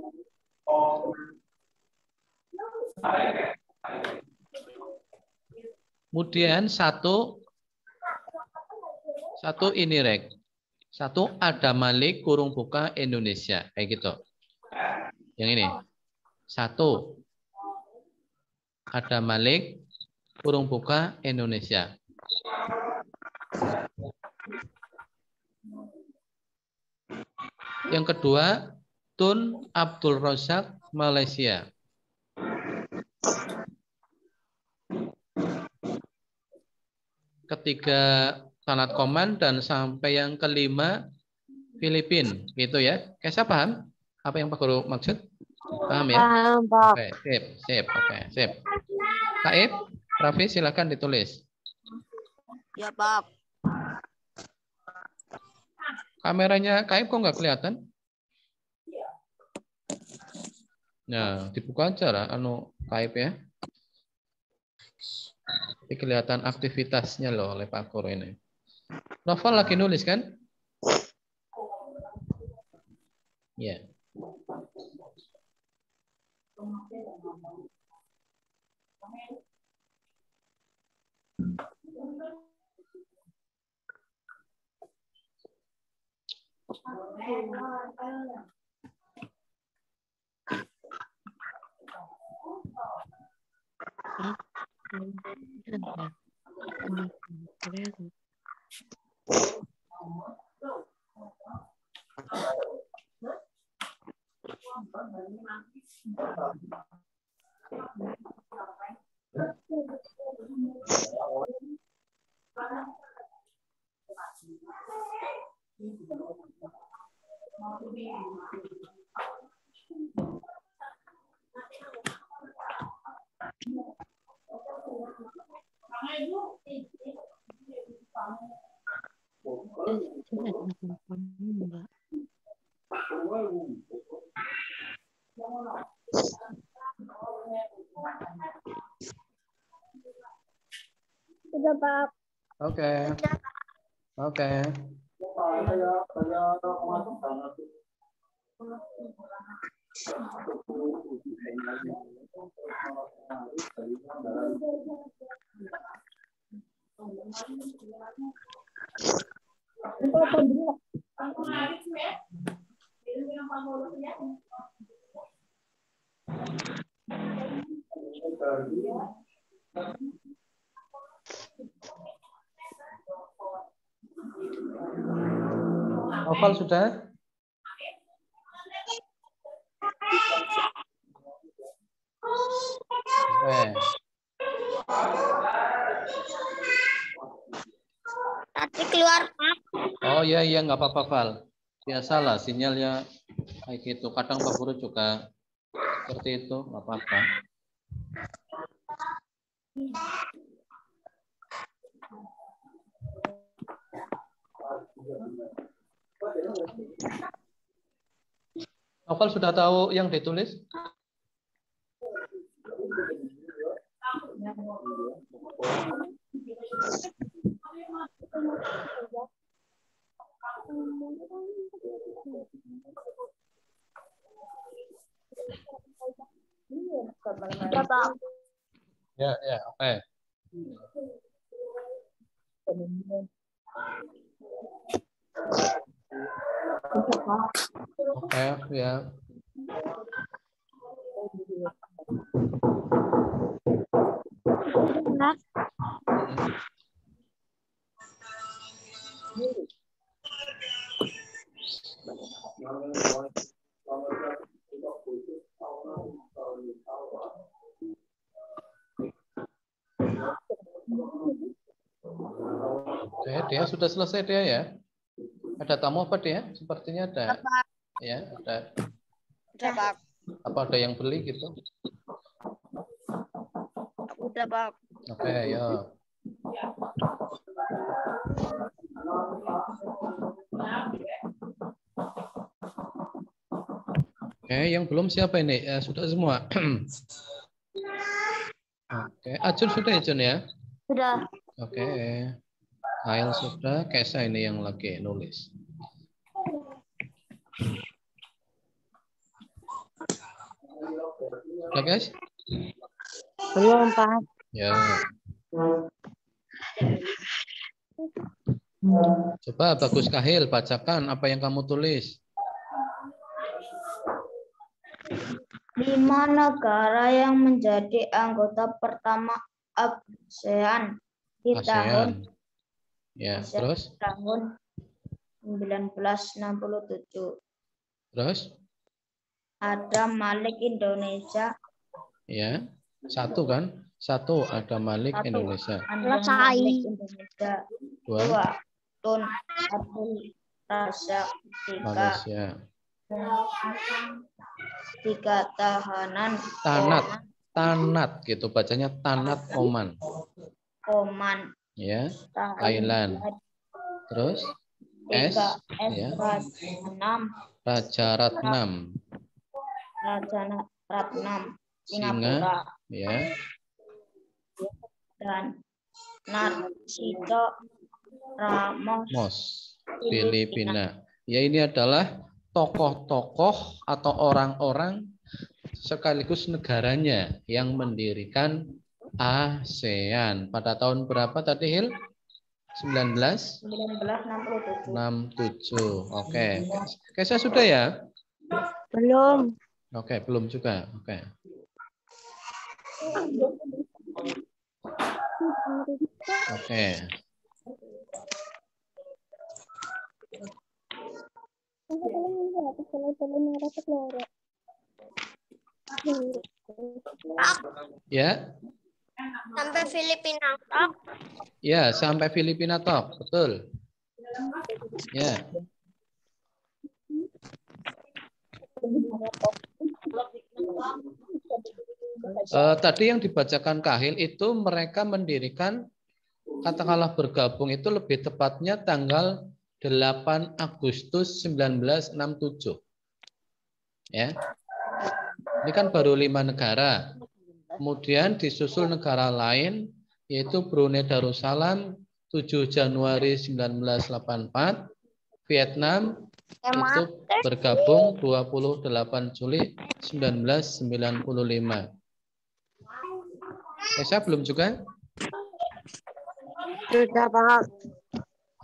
Kemudian satu ini, Rek. Satu Adam Malik kurung buka Indonesia kayak gitu. Yang ini. Satu Adam Malik kurung buka Indonesia. Yang kedua Tun Abdul Razak Malaysia. Ketiga Sanat Koman dan sampai yang kelima Filipina gitu ya. Kaisa paham apa yang Pak Guru maksud? Paham ya? Paham, Pak. Oke, sip. Oke, sip. Kaib, Raffi silakan ditulis. Ya, Pak. Kameranya Kaib kok nggak kelihatan? Nah, dibuka aja lah Kaib ya. Jadi kelihatan aktivitasnya loh oleh Pak Guru ini. Novel lagi nulis kan? Ya. Sudah, Pak. Oke. Oke. Hafal sudah? Oke. Tadi keluar, Pak. Oh iya nggak apa-apa Val. Biasalah sinyalnya kayak gitu. Kadang Pak Guru juga seperti itu, nggak apa-apa. Novel sudah tahu yang ditulis? Ya, oke. Oke, ya. Oke, dia sudah selesai dia ya. Ada tamu apa dia? Sepertinya ada. Ya, ada. Udah, Pak. Apa ada yang beli gitu? Udah, Pak. Oke, ya. Oke, yang belum siapa ini? Sudah semua. Oke, Acun sudah ya, Acun ya? Sudah. Oke. Ail sudah, Kesa ini yang lagi nulis. Sudah, guys? Belum, Pak. Ya. Coba Bagus Kahil bacakan apa yang kamu tulis. 5 negara yang menjadi anggota pertama ASEAN di tahun Ya, terus? tahun 1967. Terus? Ada Malik Indonesia. Ya, satu kan? Satu ada Malik Indonesia. Ada Malik Indonesia. 2 Tun Abdul Razak. 3 Malaysia. 3 tahanan Tanat gitu bacanya Tanat Oman. Ya, Thailand. Terus S ya. Raja Ratnam. Singapura. Ya. Dan Narsito Ramos Filipina. Ya, ini adalah tokoh-tokoh atau orang-orang sekaligus negaranya yang mendirikan ASEAN. Pada tahun berapa tadi, Hil? 1967. Oke. Kesa sudah ya? Belum. Oke, belum juga. Oke. Oke. Ya. Sampai Filipina Talk. Ya, sampai Filipina Talk, betul. Ya. Tadi yang dibacakan Kahil itu mereka mendirikan, katakanlah bergabung itu lebih tepatnya tanggal 8 Agustus 1967. Ya. Ini kan baru 5 negara. Kemudian disusul negara lain yaitu Brunei Darussalam 7 Januari 1984, Vietnam itu bergabung 28 Juli 1995. Saya belum juga? Sudah, Pak.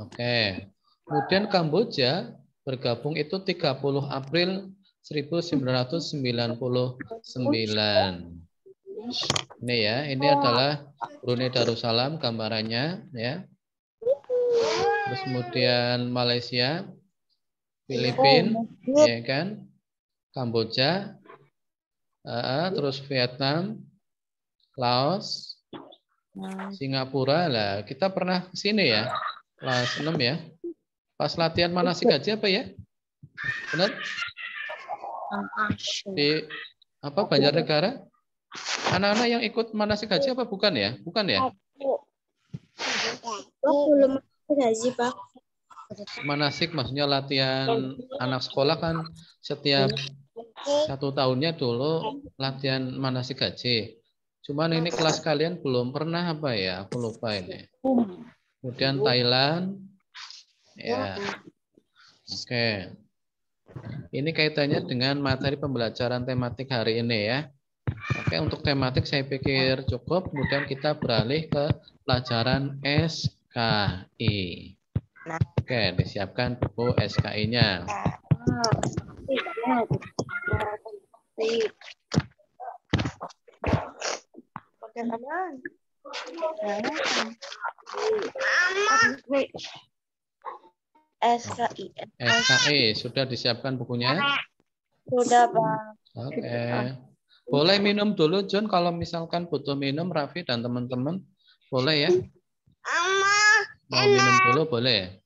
Oke. Kemudian Kamboja bergabung itu 30 April 1999. Ini ya, ini adalah Brunei Darussalam gambarannya ya. Terus kemudian Malaysia, Filipina, ya kan, Kamboja, terus Vietnam, Laos, Singapura. Lah, kita pernah ke sini ya, kelas 6 ya. Pas latihan manasik haji apa ya? Benar? Di apa Banjarnegara? Anak-anak yang ikut manasik haji apa bukan ya? Bukan ya? Belum haji, Pak. Manasik maksudnya latihan anak sekolah kan setiap 1 tahunnya dulu latihan manasik haji. Cuman ini kelas kalian belum pernah apa ya? Aku lupa ini. Kemudian Thailand. Ya. Oke. Ini kaitannya dengan materi pembelajaran tematik hari ini ya. Oke, untuk tematik saya pikir cukup. Kemudian kita beralih ke pelajaran SKI. Oke, disiapkan buku SKI-nya. SKI sudah disiapkan bukunya? Sudah, Pak. Oke. Boleh minum dulu, John, kalau misalkan butuh minum, Raffi dan teman-teman. Boleh ya? Mau minum dulu, boleh?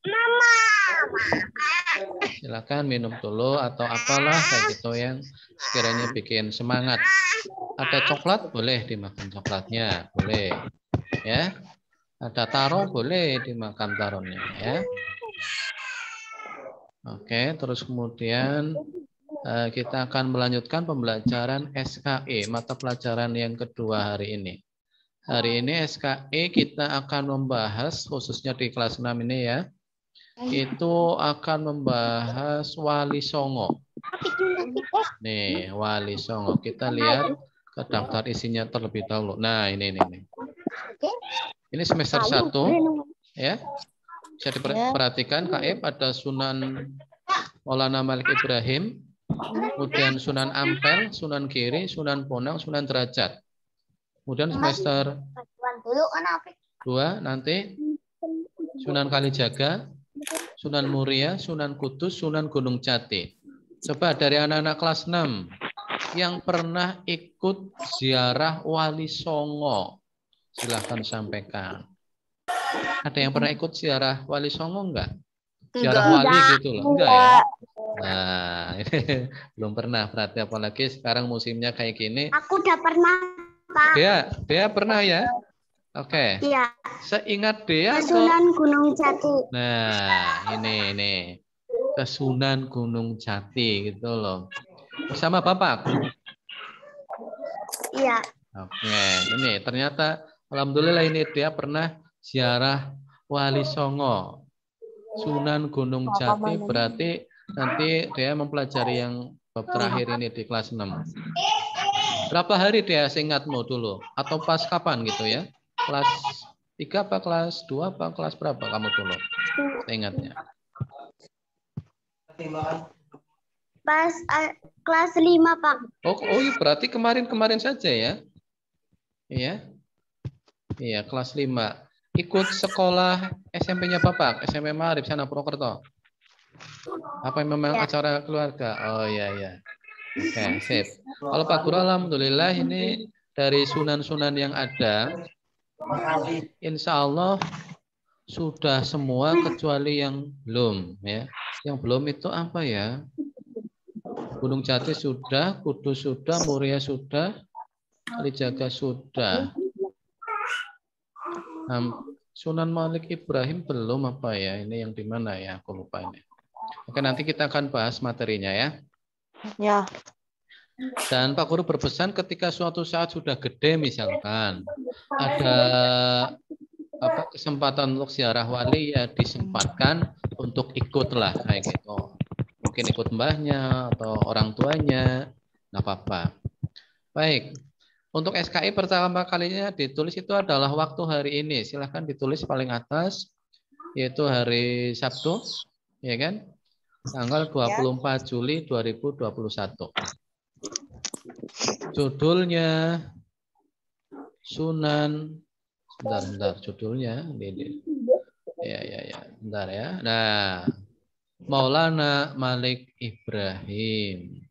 Silakan minum dulu atau apalah kayak gitu yang sekiranya bikin semangat. Ada coklat, boleh dimakan coklatnya, boleh. Ya. Ada taro, boleh dimakan taronya, ya. Oke, terus kemudian kita akan melanjutkan pembelajaran SKI, mata pelajaran yang kedua hari ini. Hari ini SKI kita akan membahas, khususnya di kelas 6 ini ya, itu akan membahas Wali Songo. Nih, Wali Songo. Kita lihat ke daftar isinya terlebih dahulu. Nah, ini. Ini semester 1, ya. Bisa diperhatikan KF ada Sunan Maulana Malik Ibrahim, kemudian Sunan Ampel, Sunan Giri, Sunan Bonang, Sunan Derajat. Kemudian semester 2 nanti Sunan Kalijaga, Sunan Muria, Sunan Kudus, Sunan Gunung Jati. Coba dari anak-anak kelas 6 yang pernah ikut ziarah Wali Songo, silahkan sampaikan. Ada yang pernah ikut ziarah Wali Songo enggak? Ziarah wali gitu loh. Enggak ya? Nah, ini belum pernah. Berarti apalagi sekarang musimnya kayak gini. Aku udah pernah, Pak. Dea pernah ya? Oke. Iya. Seingat Dea ke Sunan Gunung Jati. Nah, ini. Ke Sunan Gunung Jati gitu loh. Bersama Bapak? Iya. Oke, ini ternyata alhamdulillah ini dia pernah ziarah Wali Songo. Sunan Gunung Jati berarti nanti dia mempelajari yang bab terakhir ini di kelas 6. Berapa hari dia seingatmu dulu? Atau pas kapan gitu ya? Kelas 3 apa kelas 2 apa kelas berapa kamu dulu? Ingatnya. Pas kelas 5, Pak. Oh iya, berarti kemarin saja ya? Iya. Iya, kelas 5. Ikut sekolah SMP-nya Bapak, SMP Maarif sana Purwokerto. Apa memang Ya. acara keluarga? Oh iya. Oke, sip. Kalau Pak Guru, alhamdulillah ini dari sunan-sunan yang ada, insya Allah sudah semua kecuali yang belum ya. Yang belum itu apa ya? Gunung Jati sudah, Kudus sudah, Muria sudah, Kalijaga sudah. Sunan Malik Ibrahim belum apa ya? Ini yang di mana ya? Aku lupa ini. Oke, nanti kita akan bahas materinya ya. Ya. Dan Pak Guru berpesan ketika suatu saat sudah gede misalkan ada kesempatan untuk ziarah wali ya disempatkan untuk ikutlah kayak gitu. Mungkin ikut mbahnya atau orang tuanya, nggak apa-apa. Baik. Untuk SKI pertama kalinya ditulis itu adalah waktu hari ini. Silahkan ditulis paling atas, yaitu hari Sabtu, ya kan? Tanggal 24 Juli 2021. Judulnya Sunan, bentar, judulnya ini. Ya, bentar ya. Nah, Maulana Malik Ibrahim.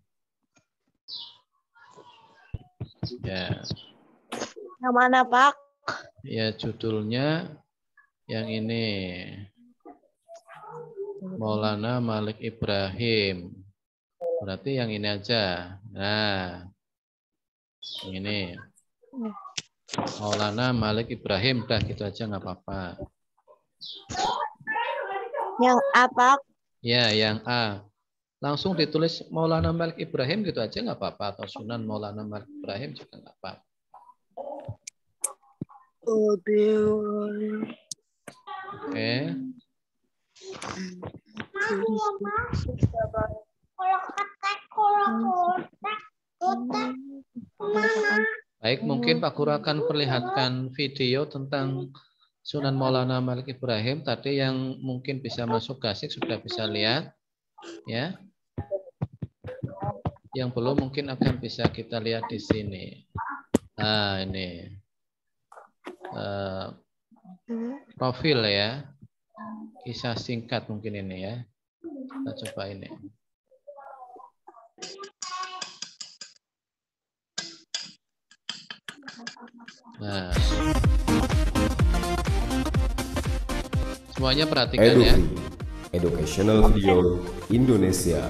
Ya. Yang mana, Pak? Ya, judulnya yang ini. Maulana Malik Ibrahim. Berarti yang ini aja. Nah, yang ini. Maulana Malik Ibrahim. Dah gitu aja nggak apa-apa. Yang A, Pak? Ya, yang A. Langsung ditulis Maulana Malik Ibrahim gitu aja nggak apa-apa. Atau Sunan Maulana Malik Ibrahim juga nggak apa-apa. Oke. Baik, mungkin Pak Guru akan perlihatkan video tentang Sunan Maulana Malik Ibrahim. Tadi yang mungkin bisa masuk gasik sudah bisa lihat. Ya. Yang belum mungkin akan bisa kita lihat di sini. Nah, ini. Profil ya. Kisah singkat mungkin ini ya. Kita coba ini. Nah. Semuanya perhatikan ya. Educational Video Indonesia.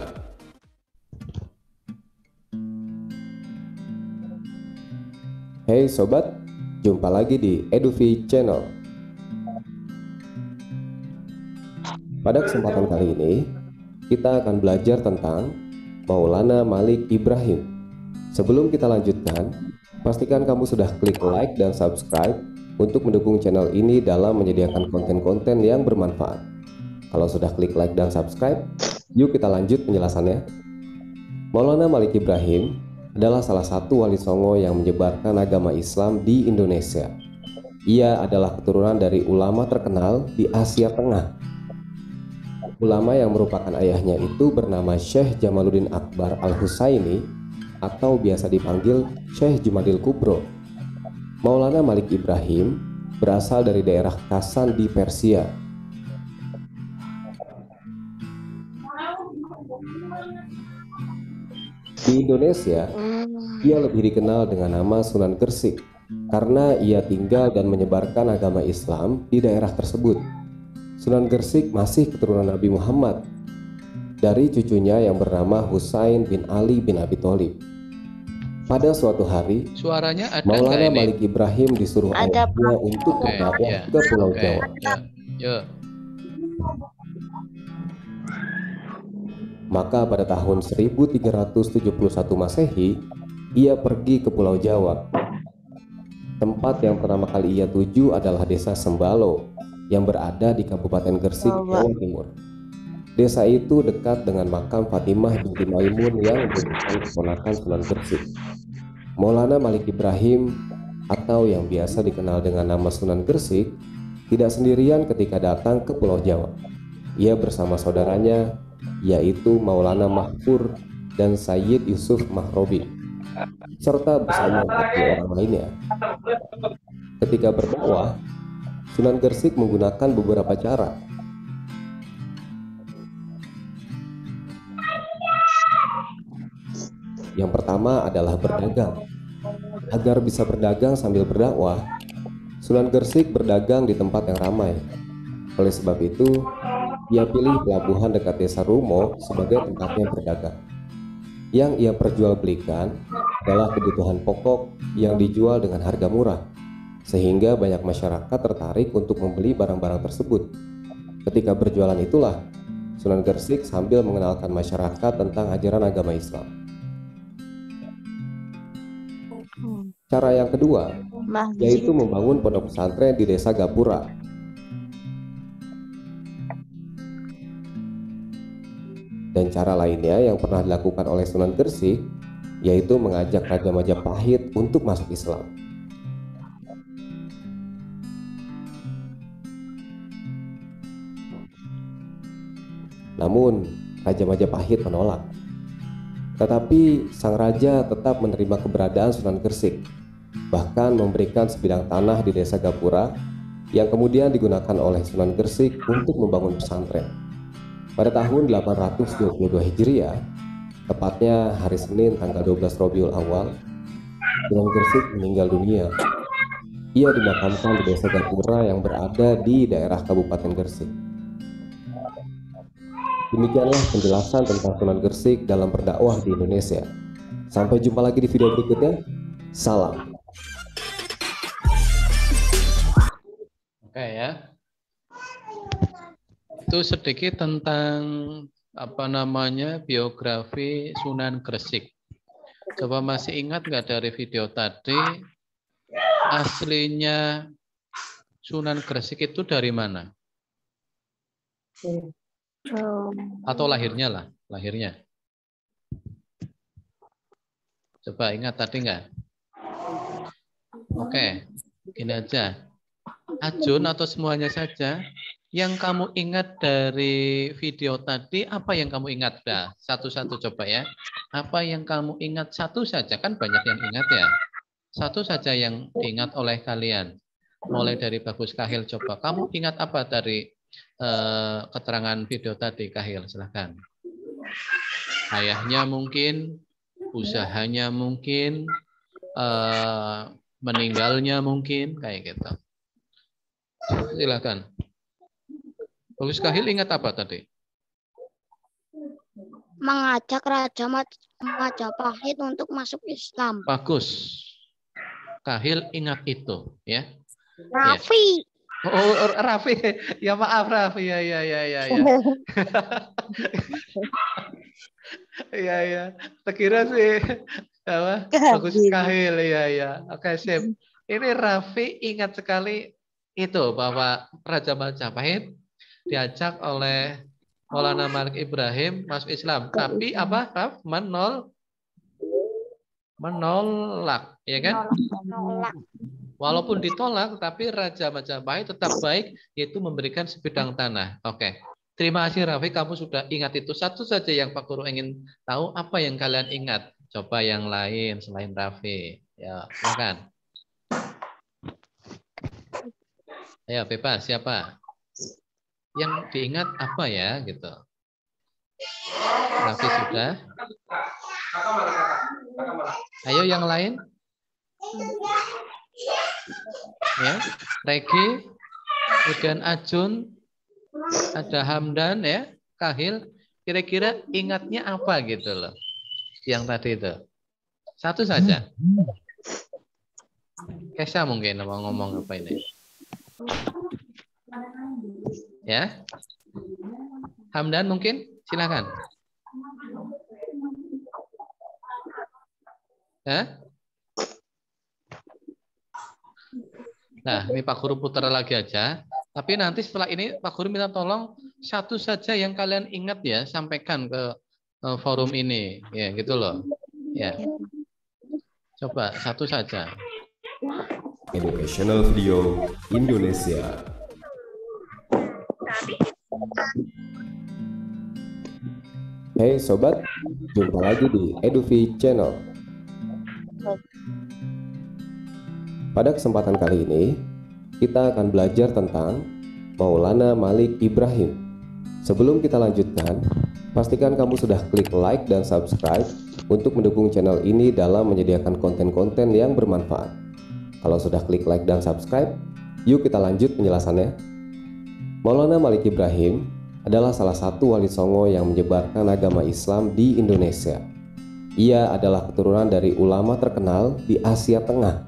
Hey sobat, jumpa lagi di Eduvi Channel. Pada kesempatan kali ini, kita akan belajar tentang Maulana Malik Ibrahim. Sebelum kita lanjutkan, pastikan kamu sudah klik like dan subscribe untuk mendukung channel ini dalam menyediakan konten-konten yang bermanfaat. Kalau sudah klik like dan subscribe, yuk kita lanjut penjelasannya. Maulana Malik Ibrahim adalah salah satu wali songo yang menyebarkan agama Islam di Indonesia. Ia adalah keturunan dari ulama terkenal di Asia Tengah. Ulama yang merupakan ayahnya itu bernama Syekh Jamaluddin Akbar Al-Husaini atau biasa dipanggil Syekh Jumadil Kubro. Maulana Malik Ibrahim berasal dari daerah Kasan di Persia. Di Indonesia, ia lebih dikenal dengan nama Sunan Gresik karena ia tinggal dan menyebarkan agama Islam di daerah tersebut. Sunan Gresik masih keturunan Nabi Muhammad dari cucunya yang bernama Husain bin Ali bin Abi Thalib. Pada suatu hari, Suaranya ada Maulana Malik Ibrahim disuruh Ada, ayahnya untuk berdakwah ke Pulau Jawa. Yuk. Maka pada tahun 1371 Masehi, ia pergi ke Pulau Jawa. Tempat yang pertama kali ia tuju adalah desa Sembalo yang berada di Kabupaten Gresik, Jawa Timur. Desa itu dekat dengan makam Fatimah binti Maimun yang merupakan keponakan Sunan Gresik. Maulana Malik Ibrahim atau yang biasa dikenal dengan nama Sunan Gresik, tidak sendirian ketika datang ke Pulau Jawa. Ia bersama saudaranya, yaitu Maulana Mahfur dan Sayyid Yusuf Mahrobi, serta bersama 40 orang lainnya. Ketika berdakwah, Sunan Gresik menggunakan beberapa cara. Yang pertama adalah berdagang. Agar bisa berdagang sambil berdakwah, Sunan Gresik berdagang di tempat yang ramai. Oleh sebab itu, ia pilih pelabuhan dekat desa Rumo sebagai tempatnya berdagang. Yang ia perjualbelikan adalah kebutuhan pokok yang dijual dengan harga murah, sehingga banyak masyarakat tertarik untuk membeli barang-barang tersebut. Ketika berjualan itulah, Sunan Gresik sambil mengenalkan masyarakat tentang ajaran agama Islam. Cara yang kedua, yaitu membangun pondok pesantren di desa Gapura. Dan cara lainnya yang pernah dilakukan oleh Sunan Gresik, yaitu mengajak Raja Majapahit untuk masuk Islam. Namun, Raja Majapahit menolak. Tetapi sang raja tetap menerima keberadaan Sunan Gresik, bahkan memberikan sebidang tanah di desa Gapura yang kemudian digunakan oleh Sunan Gresik untuk membangun pesantren. Pada tahun 822 Hijriah, tepatnya hari Senin tanggal 12 Rabiul Awal, Sunan Gresik meninggal dunia. Ia dimakamkan di desa Gapura yang berada di daerah Kabupaten Gresik. Demikianlah penjelasan tentang Sunan Gresik dalam berdakwah di Indonesia. Sampai jumpa lagi di video berikutnya. Salam. Oke ya. Itu sedikit tentang biografi Sunan Gresik. Coba masih ingat nggak dari video tadi, aslinya Sunan Gresik itu dari mana? Atau lahirnya. Coba ingat tadi nggak? Oke, gini aja. Ajun atau semuanya saja. Yang kamu ingat dari video tadi, apa yang kamu ingat? Dah, satu-satu coba ya. Apa yang kamu ingat satu saja, kan banyak yang ingat ya. Satu saja yang diingat oleh kalian. Mulai dari Bagus Kahil, coba. Kamu ingat apa dari keterangan video tadi, Kahil? Silahkan. Ayahnya mungkin, usahanya mungkin, meninggalnya mungkin, kayak gitu. Silahkan. Bagus Kahil ingat apa tadi? Mengajak Raja Majapahit untuk masuk Islam. Bagus. Kahil ingat itu, ya. Raffi. Ya. Oh, Raffi. Ya maaf Raffi. Ya. Iya. Terkira sih apa? Bagus Kahil, ya. Oke, sip. Ini Raffi ingat sekali itu bahwa Raja Majapahit diajak oleh Maulana Malik Ibrahim masuk Islam, tapi apa? Raf menolak, ya kan? Menolak. Walaupun ditolak, tapi Raja Majapahit tetap baik, yaitu memberikan sebidang tanah. Oke, terima kasih Raffi, kamu sudah ingat itu. Satu saja yang Pak Guru ingin tahu, apa yang kalian ingat? Coba yang lain selain Raffi. Ya, silakan. Ayo, bebas. Siapa? Yang diingat apa ya gitu. Raffi sudah. Ayo yang lain. Ya, Regi, kemudian Ajun, ada Hamdan ya, Kahil. Kira-kira ingatnya apa gitu loh. Yang tadi itu. Satu saja. Kesha mungkin mau ngomong apa ini. Ya, Hamdan mungkin, silakan. Ya. Nah, ini Pak Guru putar lagi aja. Tapi nanti setelah ini Pak Guru minta tolong satu saja yang kalian ingat ya, sampaikan ke forum ini, ya gitu loh. Ya, coba satu saja. Educational Video Indonesia. Hey sobat, jumpa lagi di EduV Channel. Pada kesempatan kali ini, kita akan belajar tentang Maulana Malik Ibrahim. Sebelum kita lanjutkan, pastikan kamu sudah klik like dan subscribe untuk mendukung channel ini dalam menyediakan konten-konten yang bermanfaat. Kalau sudah klik like dan subscribe, yuk kita lanjut penjelasannya. Maulana Malik Ibrahim adalah salah satu wali songo yang menyebarkan agama Islam di Indonesia. Ia adalah keturunan dari ulama terkenal di Asia Tengah.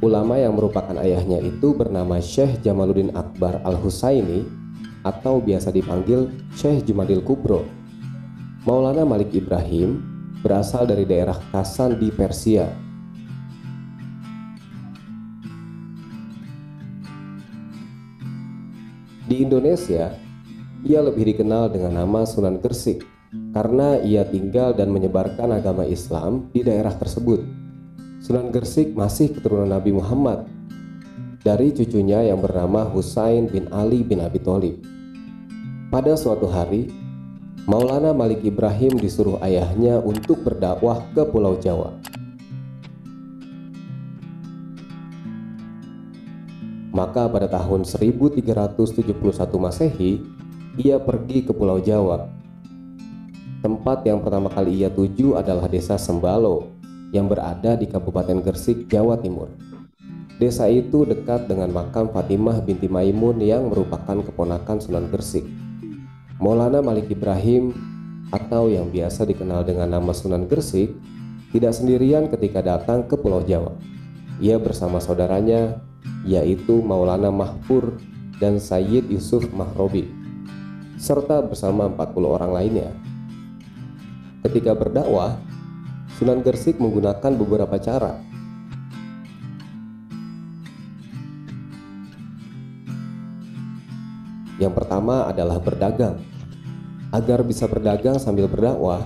Ulama yang merupakan ayahnya itu bernama Syekh Jamaluddin Akbar Al-Husaini atau biasa dipanggil Syekh Jumadil Kubro. Maulana Malik Ibrahim berasal dari daerah Kasan di Persia. Di Indonesia, ia lebih dikenal dengan nama Sunan Gresik karena ia tinggal dan menyebarkan agama Islam di daerah tersebut. Sunan Gresik masih keturunan Nabi Muhammad dari cucunya yang bernama Husain bin Ali bin Abi Thalib. Pada suatu hari, Maulana Malik Ibrahim disuruh ayahnya untuk berdakwah ke Pulau Jawa. Maka pada tahun 1371 Masehi, ia pergi ke Pulau Jawa. Tempat yang pertama kali ia tuju adalah desa Sembalo yang berada di Kabupaten Gresik, Jawa Timur. Desa itu dekat dengan makam Fatimah binti Maimun yang merupakan keponakan Sunan Gresik. Maulana Malik Ibrahim atau yang biasa dikenal dengan nama Sunan Gresik tidak sendirian ketika datang ke Pulau Jawa. Ia bersama saudaranya yaitu Maulana Mahpur dan Sayyid Yusuf Mahrobi serta bersama 40 orang lainnya. Ketika berdakwah, Sunan Gresik menggunakan beberapa cara. Yang pertama adalah berdagang. Agar bisa berdagang sambil berdakwah,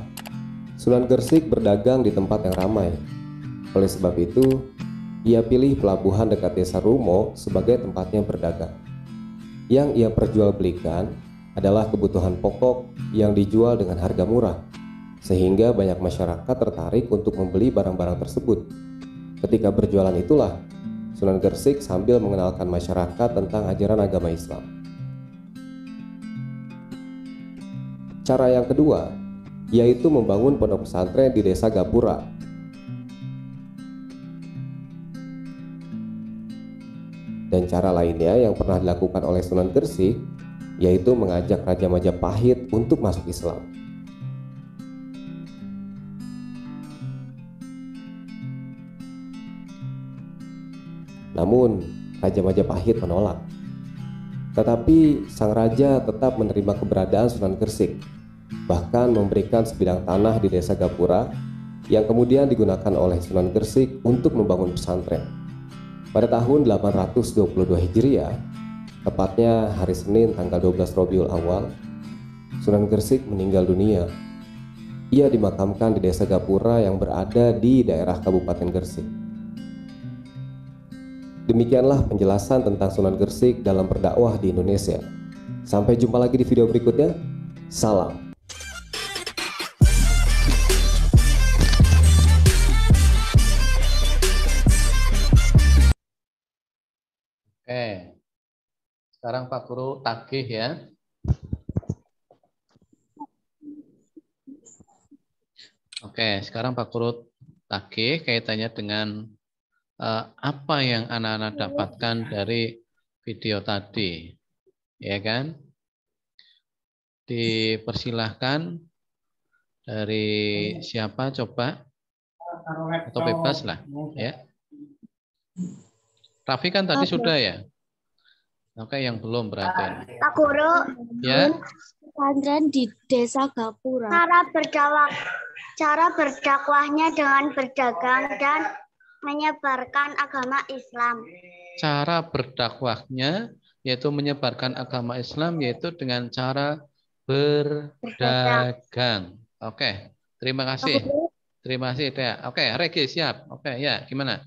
Sunan Gresik berdagang di tempat yang ramai. Oleh sebab itu, ia pilih pelabuhan dekat desa Rumo sebagai tempatnya berdagang. Yang ia perjualbelikan adalah kebutuhan pokok yang dijual dengan harga murah, sehingga banyak masyarakat tertarik untuk membeli barang-barang tersebut. Ketika berjualan itulah, Sunan Gresik sambil mengenalkan masyarakat tentang ajaran agama Islam. Cara yang kedua, yaitu membangun pondok pesantren di desa Gapura. Dan cara lainnya yang pernah dilakukan oleh Sunan Gresik yaitu mengajak Raja Majapahit untuk masuk Islam. Namun Raja Majapahit menolak. Tetapi sang raja tetap menerima keberadaan Sunan Gresik, bahkan memberikan sebidang tanah di desa Gapura yang kemudian digunakan oleh Sunan Gresik untuk membangun pesantren. Pada tahun 822 Hijriah, tepatnya hari Senin tanggal 12 Rabiul Awal, Sunan Gresik meninggal dunia. Ia dimakamkan di desa Gapura yang berada di daerah Kabupaten Gresik. Demikianlah penjelasan tentang Sunan Gresik dalam berdakwah di Indonesia. Sampai jumpa lagi di video berikutnya. Salam. Oke, sekarang Pak Guru tagih ya. Oke, sekarang Pak Guru tagih kaitannya dengan apa yang anak-anak dapatkan dari video tadi, ya kan? Dipersilahkan dari siapa coba atau bebas lah, ya. Raffi kan tadi sudah ya. Oke, yang belum berarti. Pak Guru, Ya. Pesantren di desa Gapura. cara berdakwahnya dengan berdagang dan menyebarkan agama Islam. Cara berdakwahnya yaitu menyebarkan agama Islam yaitu dengan cara berdagang. Oke, terima kasih. Terima kasih, Dea. Oke, Regi siap. Oke, ya, gimana?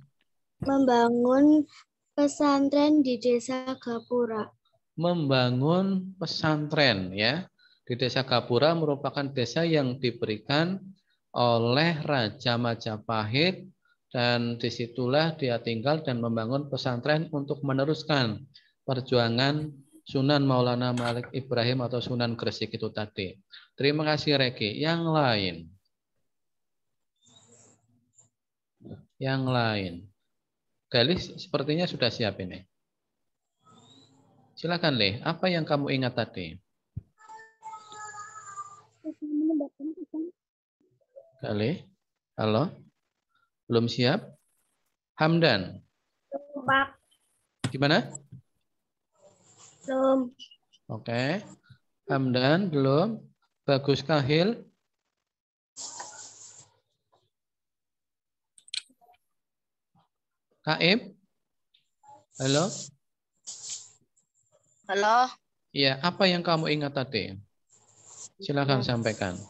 Membangun pesantren di Desa Gapura. Membangun pesantren ya. Di Desa Gapura merupakan desa yang diberikan oleh Raja Majapahit dan disitulah dia tinggal dan membangun pesantren untuk meneruskan perjuangan Sunan Maulana Malik Ibrahim atau Sunan Gresik itu tadi. Terima kasih Reki. Yang lain? Yang lain? Galis sepertinya sudah siap ini. Silakan Le, apa yang kamu ingat tadi? Kali, halo, belum siap? Hamdan, Pak. gimana? Belum. Oke, Hamdan belum. Bagus Kahil. Kaib, halo. Halo. Ya, apa yang kamu ingat tadi? Silakan sampaikan.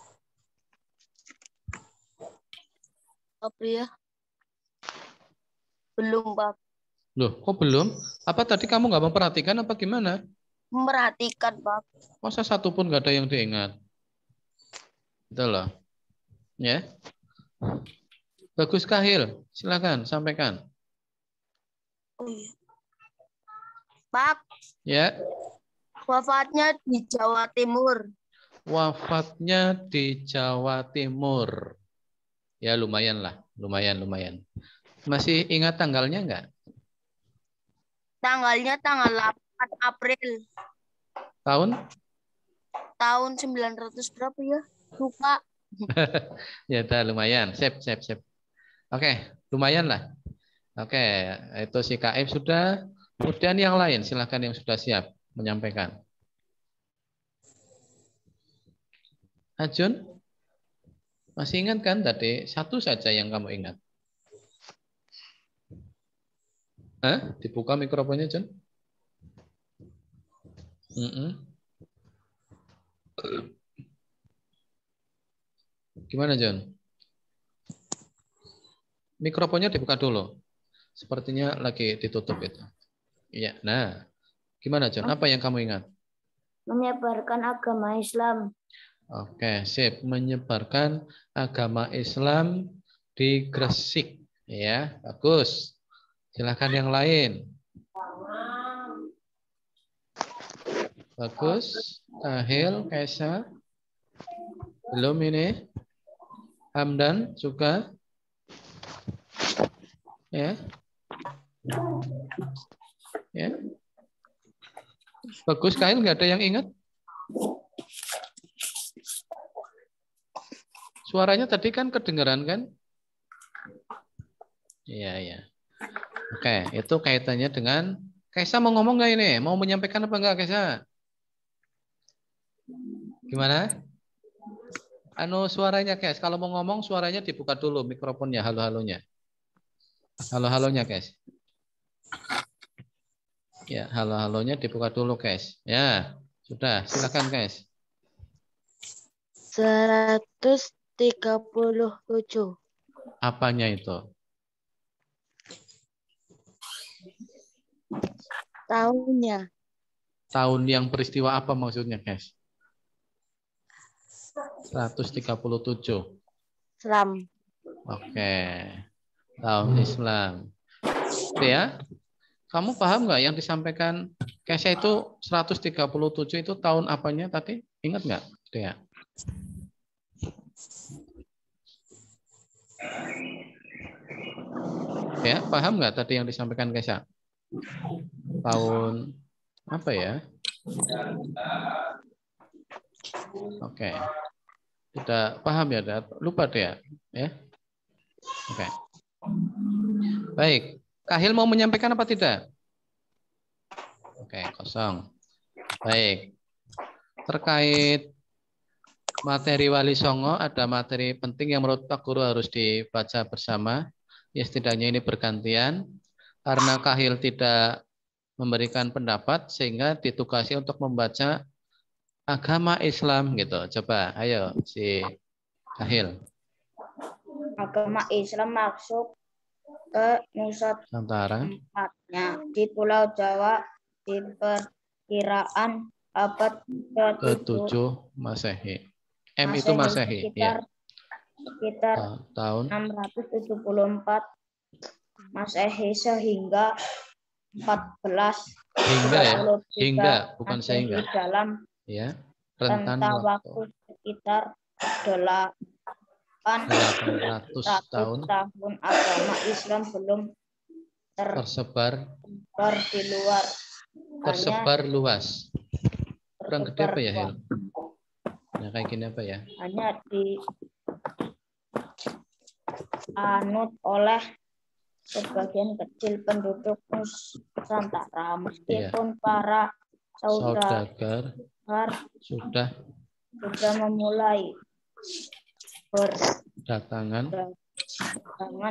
Apa ya? Belum, Pak. Loh, kok belum? Apa tadi kamu nggak memperhatikan apa gimana? Memperhatikan, Pak. Masa satu pun nggak ada yang diingat? Itu loh. Ya. Bagus Kahil, silakan sampaikan. Oh, iya. Pak, Ya, wafatnya di Jawa Timur. wafatnya di Jawa Timur. Ya lumayan lah, lumayan. Masih ingat tanggalnya nggak? Tanggalnya tanggal 8 April Tahun? tahun 900 berapa ya? Lupa. Ya udah lumayan, sip. Oke, lumayan lah. Oke, itu si Kaib sudah. Kemudian yang lain, silahkan yang sudah siap menyampaikan. Ajun, masih ingat kan tadi? Satu saja yang kamu ingat. Hah? Dibuka mikrofonnya, Jun. Gimana, Jun? Mikrofonnya dibuka dulu. Sepertinya lagi ditutup itu. Iya. Nah, gimana, Jun? Apa yang kamu ingat? Menyebarkan agama Islam. Oke, sip. Menyebarkan agama Islam di Gresik. Ya, bagus. Silakan yang lain. Bagus. Kahil, Kaisa. Belum ini. Hamdan juga. Ya. Ya. Bagus, Kahil nggak ada yang ingat? Suaranya tadi kan kedengeran kan? Iya. Oke, itu kaitannya dengan Kaisa mau ngomong nggak ini? Mau menyampaikan apa enggak, Kaisa? Gimana? Suaranya, Kes. Kalau mau ngomong, suaranya dibuka dulu mikrofonnya, halo-halonya. Halo-halonya, Kes. Ya, halo-halonya dibuka dulu, Kes. Ya, sudah. Silakan, Kes. 137. Apanya itu? Tahunnya. Tahun yang peristiwa apa maksudnya, Kes? 137. Islam. Oke. Tahun Islam. Ya. Kamu paham nggak yang disampaikan Kesha itu 137 itu tahun apanya tadi? Ingat nggak? Ya. Ya, paham nggak tadi yang disampaikan Kesha? Tahun apa ya? Oke. Tidak paham ya, Dad? Lupa dia, ya. Oke. Baik. Kahil mau menyampaikan apa tidak? Oke, kosong. Baik. Terkait materi Wali Songo, ada materi penting yang menurut Pak Guru harus dibaca bersama. Ya, setidaknya ini bergantian. Karena Kahil tidak memberikan pendapat, sehingga ditugasi untuk membaca agama Islam gitu. Coba, ayo si Kahil. Agama Islam maksud ke Nusa Nusantara Tempatnya di Pulau Jawa diperkiraan abad ke-7 ke-7 Masehi. M itu Masehi, ya. sekitar Tahun 674 Masehi sehingga 14 hingga ya, 33 hingga bukan Masehi sehingga. dalam Ya, rentan rentang waktu waktu sekitar 800 tahun tahun agama Islam belum tersebar di luar. tersebar luas. Kurang gede apa ya, luas. Hil? Nah, kayak gini apa ya? Hanya dianut oleh sebagian kecil penduduk Nusantara, meskipun para saudagar sudah memulai berdatangan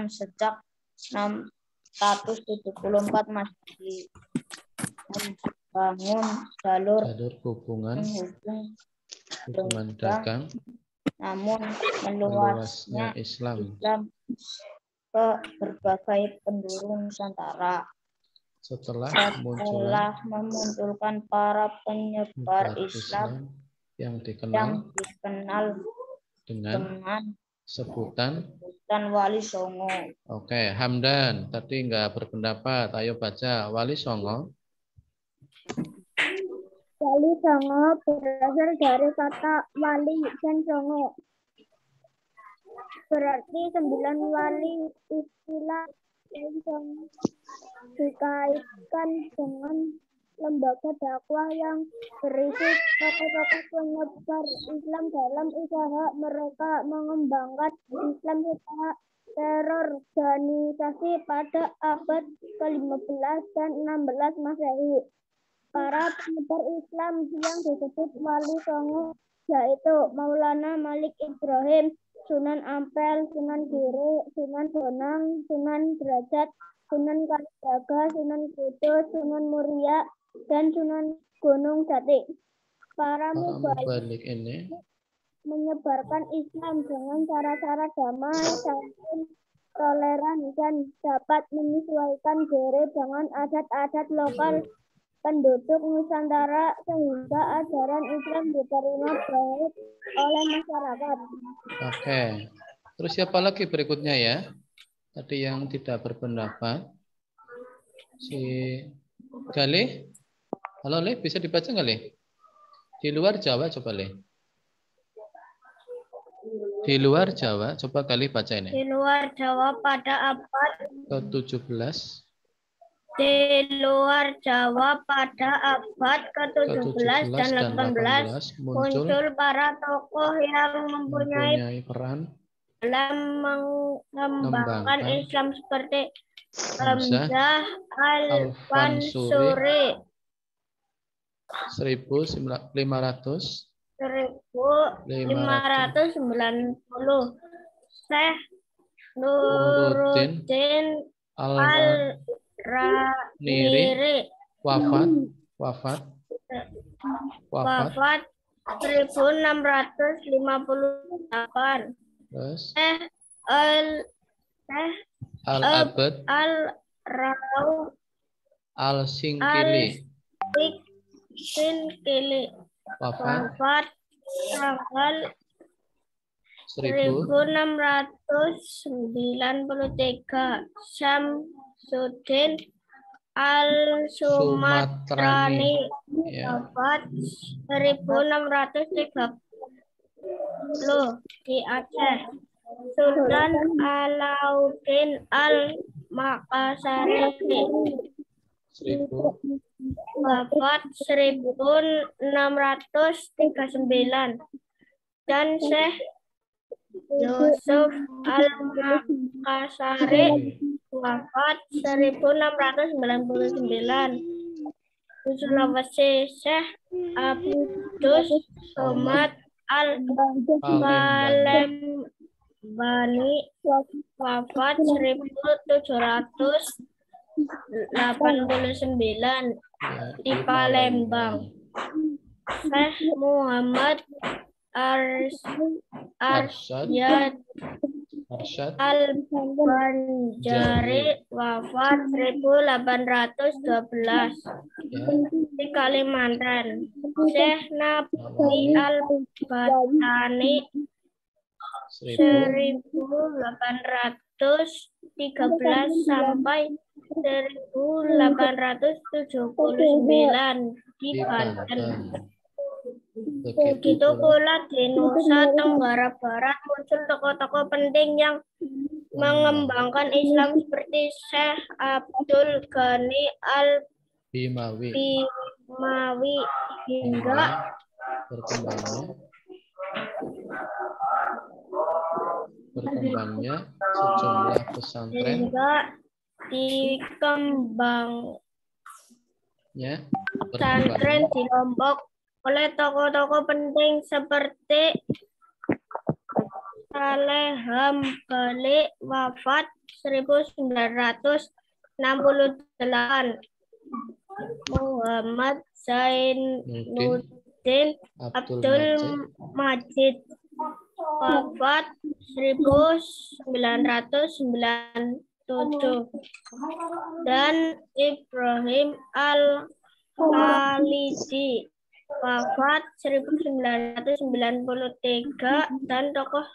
sejak 674 Masehi, membangun jalur hubungan penghubung dagang, namun meluasnya meluasnya Islam ke berbagai penjuru Nusantara setelah memunculkan para penyebar Islam yang dikenal dengan sebutan Wali Songo. Oke, Hamdan tadi nggak berpendapat. Ayo baca Wali Songo. Wali Songo berasal dari kata wali dan songo. Berarti 9 wali. Istilah yang dikaitkan dengan lembaga dakwah yang berisi tokoh-tokoh penyebar Islam dalam usaha mereka mengembangkan Islam secara terorganisasi pada abad ke-15 dan 16 Masehi. Para penyebar Islam yang disebut Wali Songo yaitu Maulana Malik Ibrahim, Sunan Ampel, Sunan Giri, Sunan Bonang, Sunan Derajat, Sunan Kalijaga, Sunan Kudus, Sunan Muria, dan Sunan Gunung Jati. Para mubalik ini menyebarkan Islam dengan cara-cara damai, santun, toleran, dan dapat menyesuaikan diri dengan adat-adat lokal penduduk Nusantara sehingga ajaran Islam diterima baik oleh masyarakat. Oke. Terus siapa lagi berikutnya ya? Tadi yang tidak berpendapat. Si Galih. Halo Le, bisa dibaca nggak Le? Di luar Jawa coba Le. Di luar Jawa, coba Galih baca ini. Di luar Jawa pada abad ke-17. Di luar Jawa pada abad ke-17 dan 18 muncul para tokoh yang mempunyai peran dalam mengembangkan Islam seperti Hamzah Al-Mansuri 1590, Syekh Nuruddin Al-Niri wafat 1658. Syekh Al-Abad Al-Rauf Al-Singkili wafat tanggal 1693. Syamsuddin Al-Sumatrani wafat 1630 di Aceh. Sultan Alauddin Al-Makassari wafat 1639 dan Syekh Yusuf Al-Makassari wafat 1699. Di Sulawesi, Syekh Abdus Somad Al-Palembani wafat 1789 di Palembang. Syekh Muhammad Arsyad Arsyad. Al-Banjari wafat 1812 Ya. di Kalimantan. Syekh Nabawi Al-Batani 1813 sampai 1879 di Banten. Begitu pula di Nusa Tenggara Barat muncul tokoh-tokoh penting yang mengembangkan Islam seperti Syekh Abdul Ghani Bimawi. Al-Bimawi hingga berkembangnya sejumlah pesantren pesantren di Lombok oleh tokoh-tokoh penting seperti Saleh Hambali wafat 1968, Muhammad Zainuddin Abdul Majid wafat 1997 dan Ibrahim Al-Khalidi wafat 1993 dan tokoh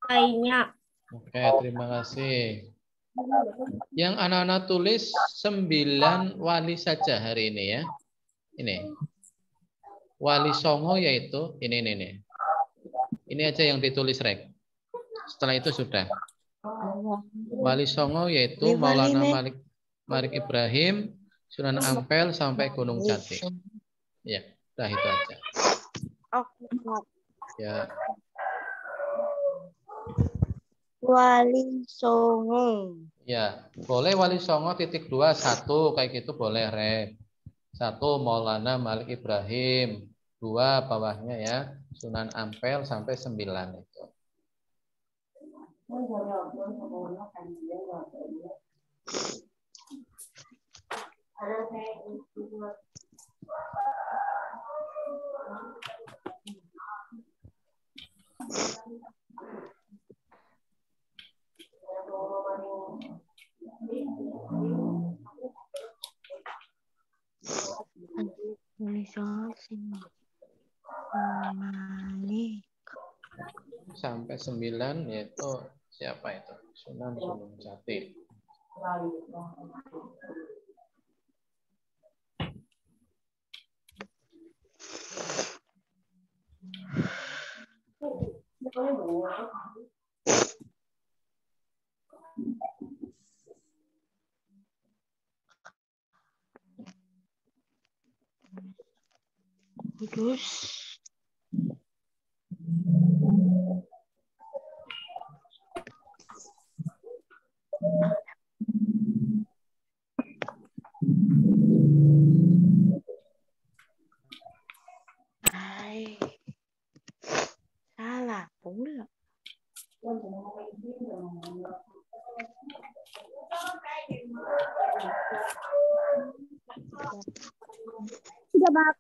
lainnya. Oke, terima kasih. Yang anak-anak tulis 9 wali saja hari ini ya. Ini. Wali Songo yaitu ini. Ini aja yang ditulis Rek. Setelah itu sudah. Wali Songo yaitu Maulana Malik Ibrahim, Sunan Ampel sampai Gunung Jati. Ya, udah itu aja. Ya. Wali Songo. Ya, boleh Wali Songo titik 2 1 kayak gitu boleh Rek. 1 Maulana Malik Ibrahim, 2 bawahnya ya Sunan Ampel sampai 9 itu. Sampai 9 yaitu siapa itu? Sunan Gunung Jati. Terus salah pula. Sudah, Pak.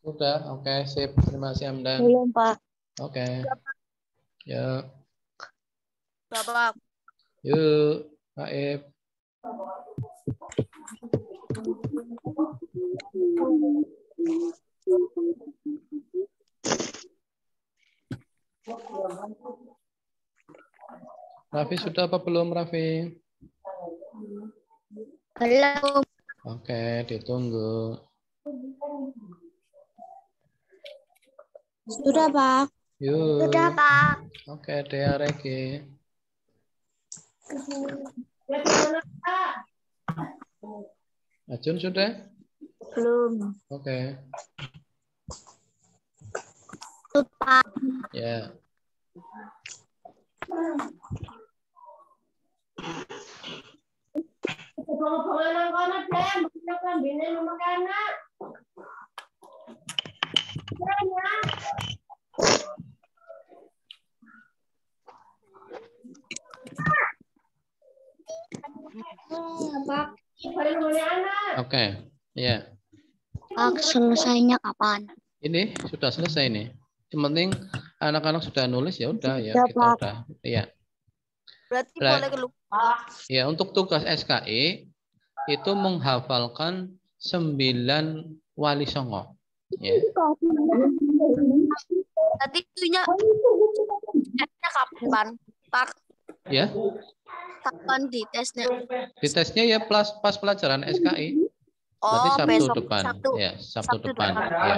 Sudah, oke, sip. Terima kasih Hamdan. Belum, Pak. Oke. Ya. Bapak. Yuk, Baik. Raffi sudah apa belum, Raffi? Belum. Oke, ditunggu. Sudah, Pak. Yuk. Sudah, Pak. Oke, Dea Regi. Ajun sudah? Belum. Oke. Pak. Ya. Oke, ya. Pak, selesainya kapan? Ini sudah selesai nih. Yang penting anak-anak sudah nulis ya udah ya Sudah, kita Pak. udah. Iya. Berarti Berat- boleh keluar. Ya, untuk tugas SKI itu menghafalkan 9 wali songo. Ya. Tadi itunya kapan? Pak, Ya, kapan di tesnya? di tesnya ya pas pelajaran SKI. Berarti Oh, Sabtu besok depan. Sabtu. Ya, Sabtu Sabtu depan. depan. Ya.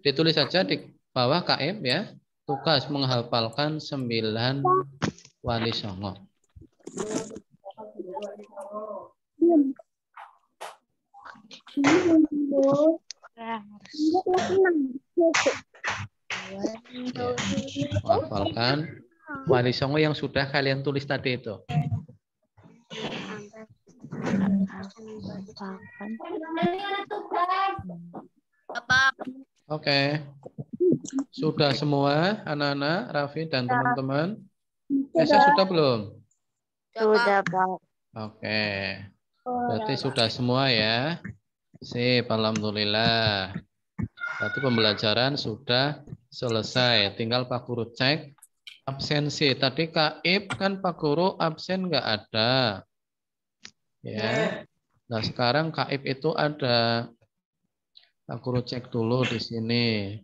Ditulis saja di bawah KM ya. Tugas menghafalkan 9 wali songo. Ya. Menghafalkan wali songo yang sudah kalian tulis tadi itu. Apa? Oke. Sudah semua anak-anak, Raffi dan teman-teman? Esa sudah belum? Sudah, Pak. Oke. Berarti sudah semua ya. Sip, alhamdulillah. Berarti pembelajaran sudah selesai. Tinggal Pak Guru cek absensi. Tadi Kaib kan Pak Guru absen nggak ada. Ya. Nah, sekarang Kaib itu ada. Pak Guru cek dulu di sini.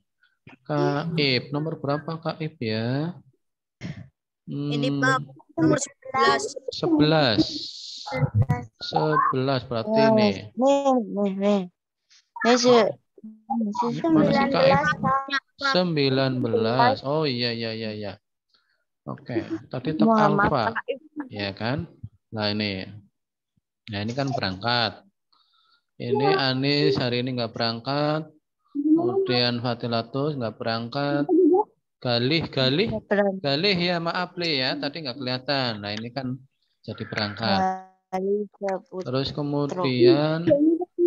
Kaib, nomor berapa Kaib ya? Ini Pak, nomor 11. 11. 11 berarti ini. Mana sih Kaib? 19. Oh iya. Oke, tadi tek alfa. Ya kan? Nah ini. Nah ini kan berangkat. Ini Anis hari ini nggak berangkat. Kemudian Fatilatus nggak berangkat. Galih ya maaf Le ya. Tadi nggak kelihatan. Nah ini kan jadi berangkat. Terus kemudian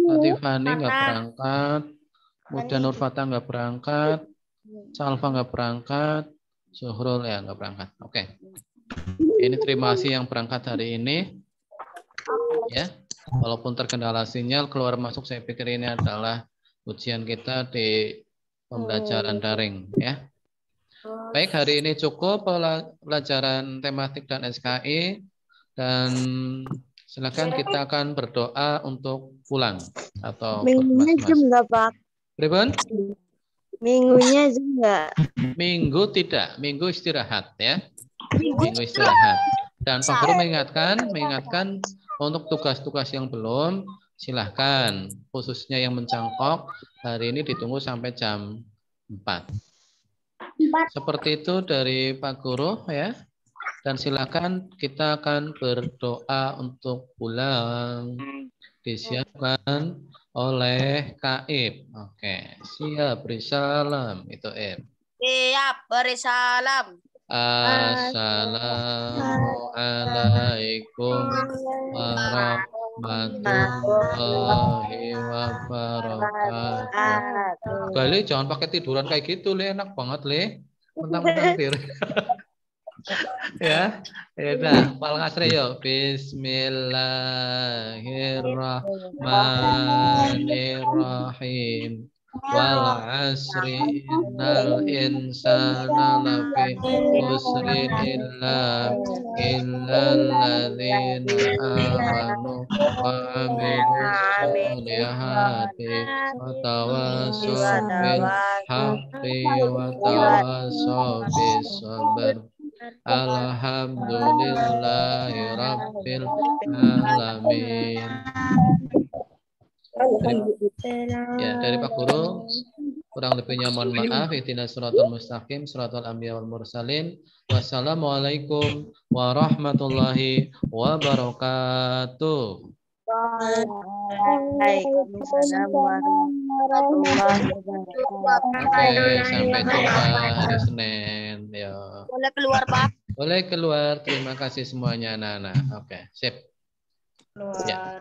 Latifani nggak berangkat. Kemudian Nurfata nggak berangkat. Salva nggak berangkat. Zuhrul ya nggak berangkat. Oke. Ini terima kasih yang berangkat hari ini. Ya. Walaupun terkendala sinyal keluar masuk, saya pikir ini adalah ujian kita di pembelajaran daring ya. Baik, hari ini cukup pelajaran tematik dan SKI, dan silakan kita akan berdoa untuk pulang atau minggunya jam nggak Pak? Pribun? Minggunya jam nggak? Minggu tidak, minggu istirahat ya. Minggu istirahat. Dan Pak Guru mengingatkan untuk tugas-tugas yang belum, silahkan, khususnya yang mencangkok, hari ini ditunggu sampai jam 4. Seperti itu dari Pak Guru ya. Dan silakan kita akan berdoa untuk pulang. Disiapkan oleh Kaib. Oke, siap beri salam itu Siap, beri salam. Assalamualaikum warahmatullahi wabarakatuh. Kali jangan pakai tiduran kayak gitu, Le. Enak banget, Le. Mentang-mentang tidur. Ya, udah. Paling asri yuk. Bismillahirrahmanirrahim. Wal asri innal insana lafi khusrin illa alladzina amanu wa amilus solihati wa tawassaw bil haqqi wa tawassaw bis sabr. Alhamdulillahi rabbil alamin. Dari Pak Guru kurang lebihnya mohon maaf. Ihdinas siratal mustaqim, siratal anbiya wal mursalin. Wassalamualaikum warahmatullahi wabarakatuh. Waalaikumsalam warahmatullahi wabarakatuh. Oke, sampai jumpa hari Senin. Ya. Boleh keluar, Pak? Boleh keluar. Terima kasih semuanya anak-anak. Oke, sip. Keluar. Ya.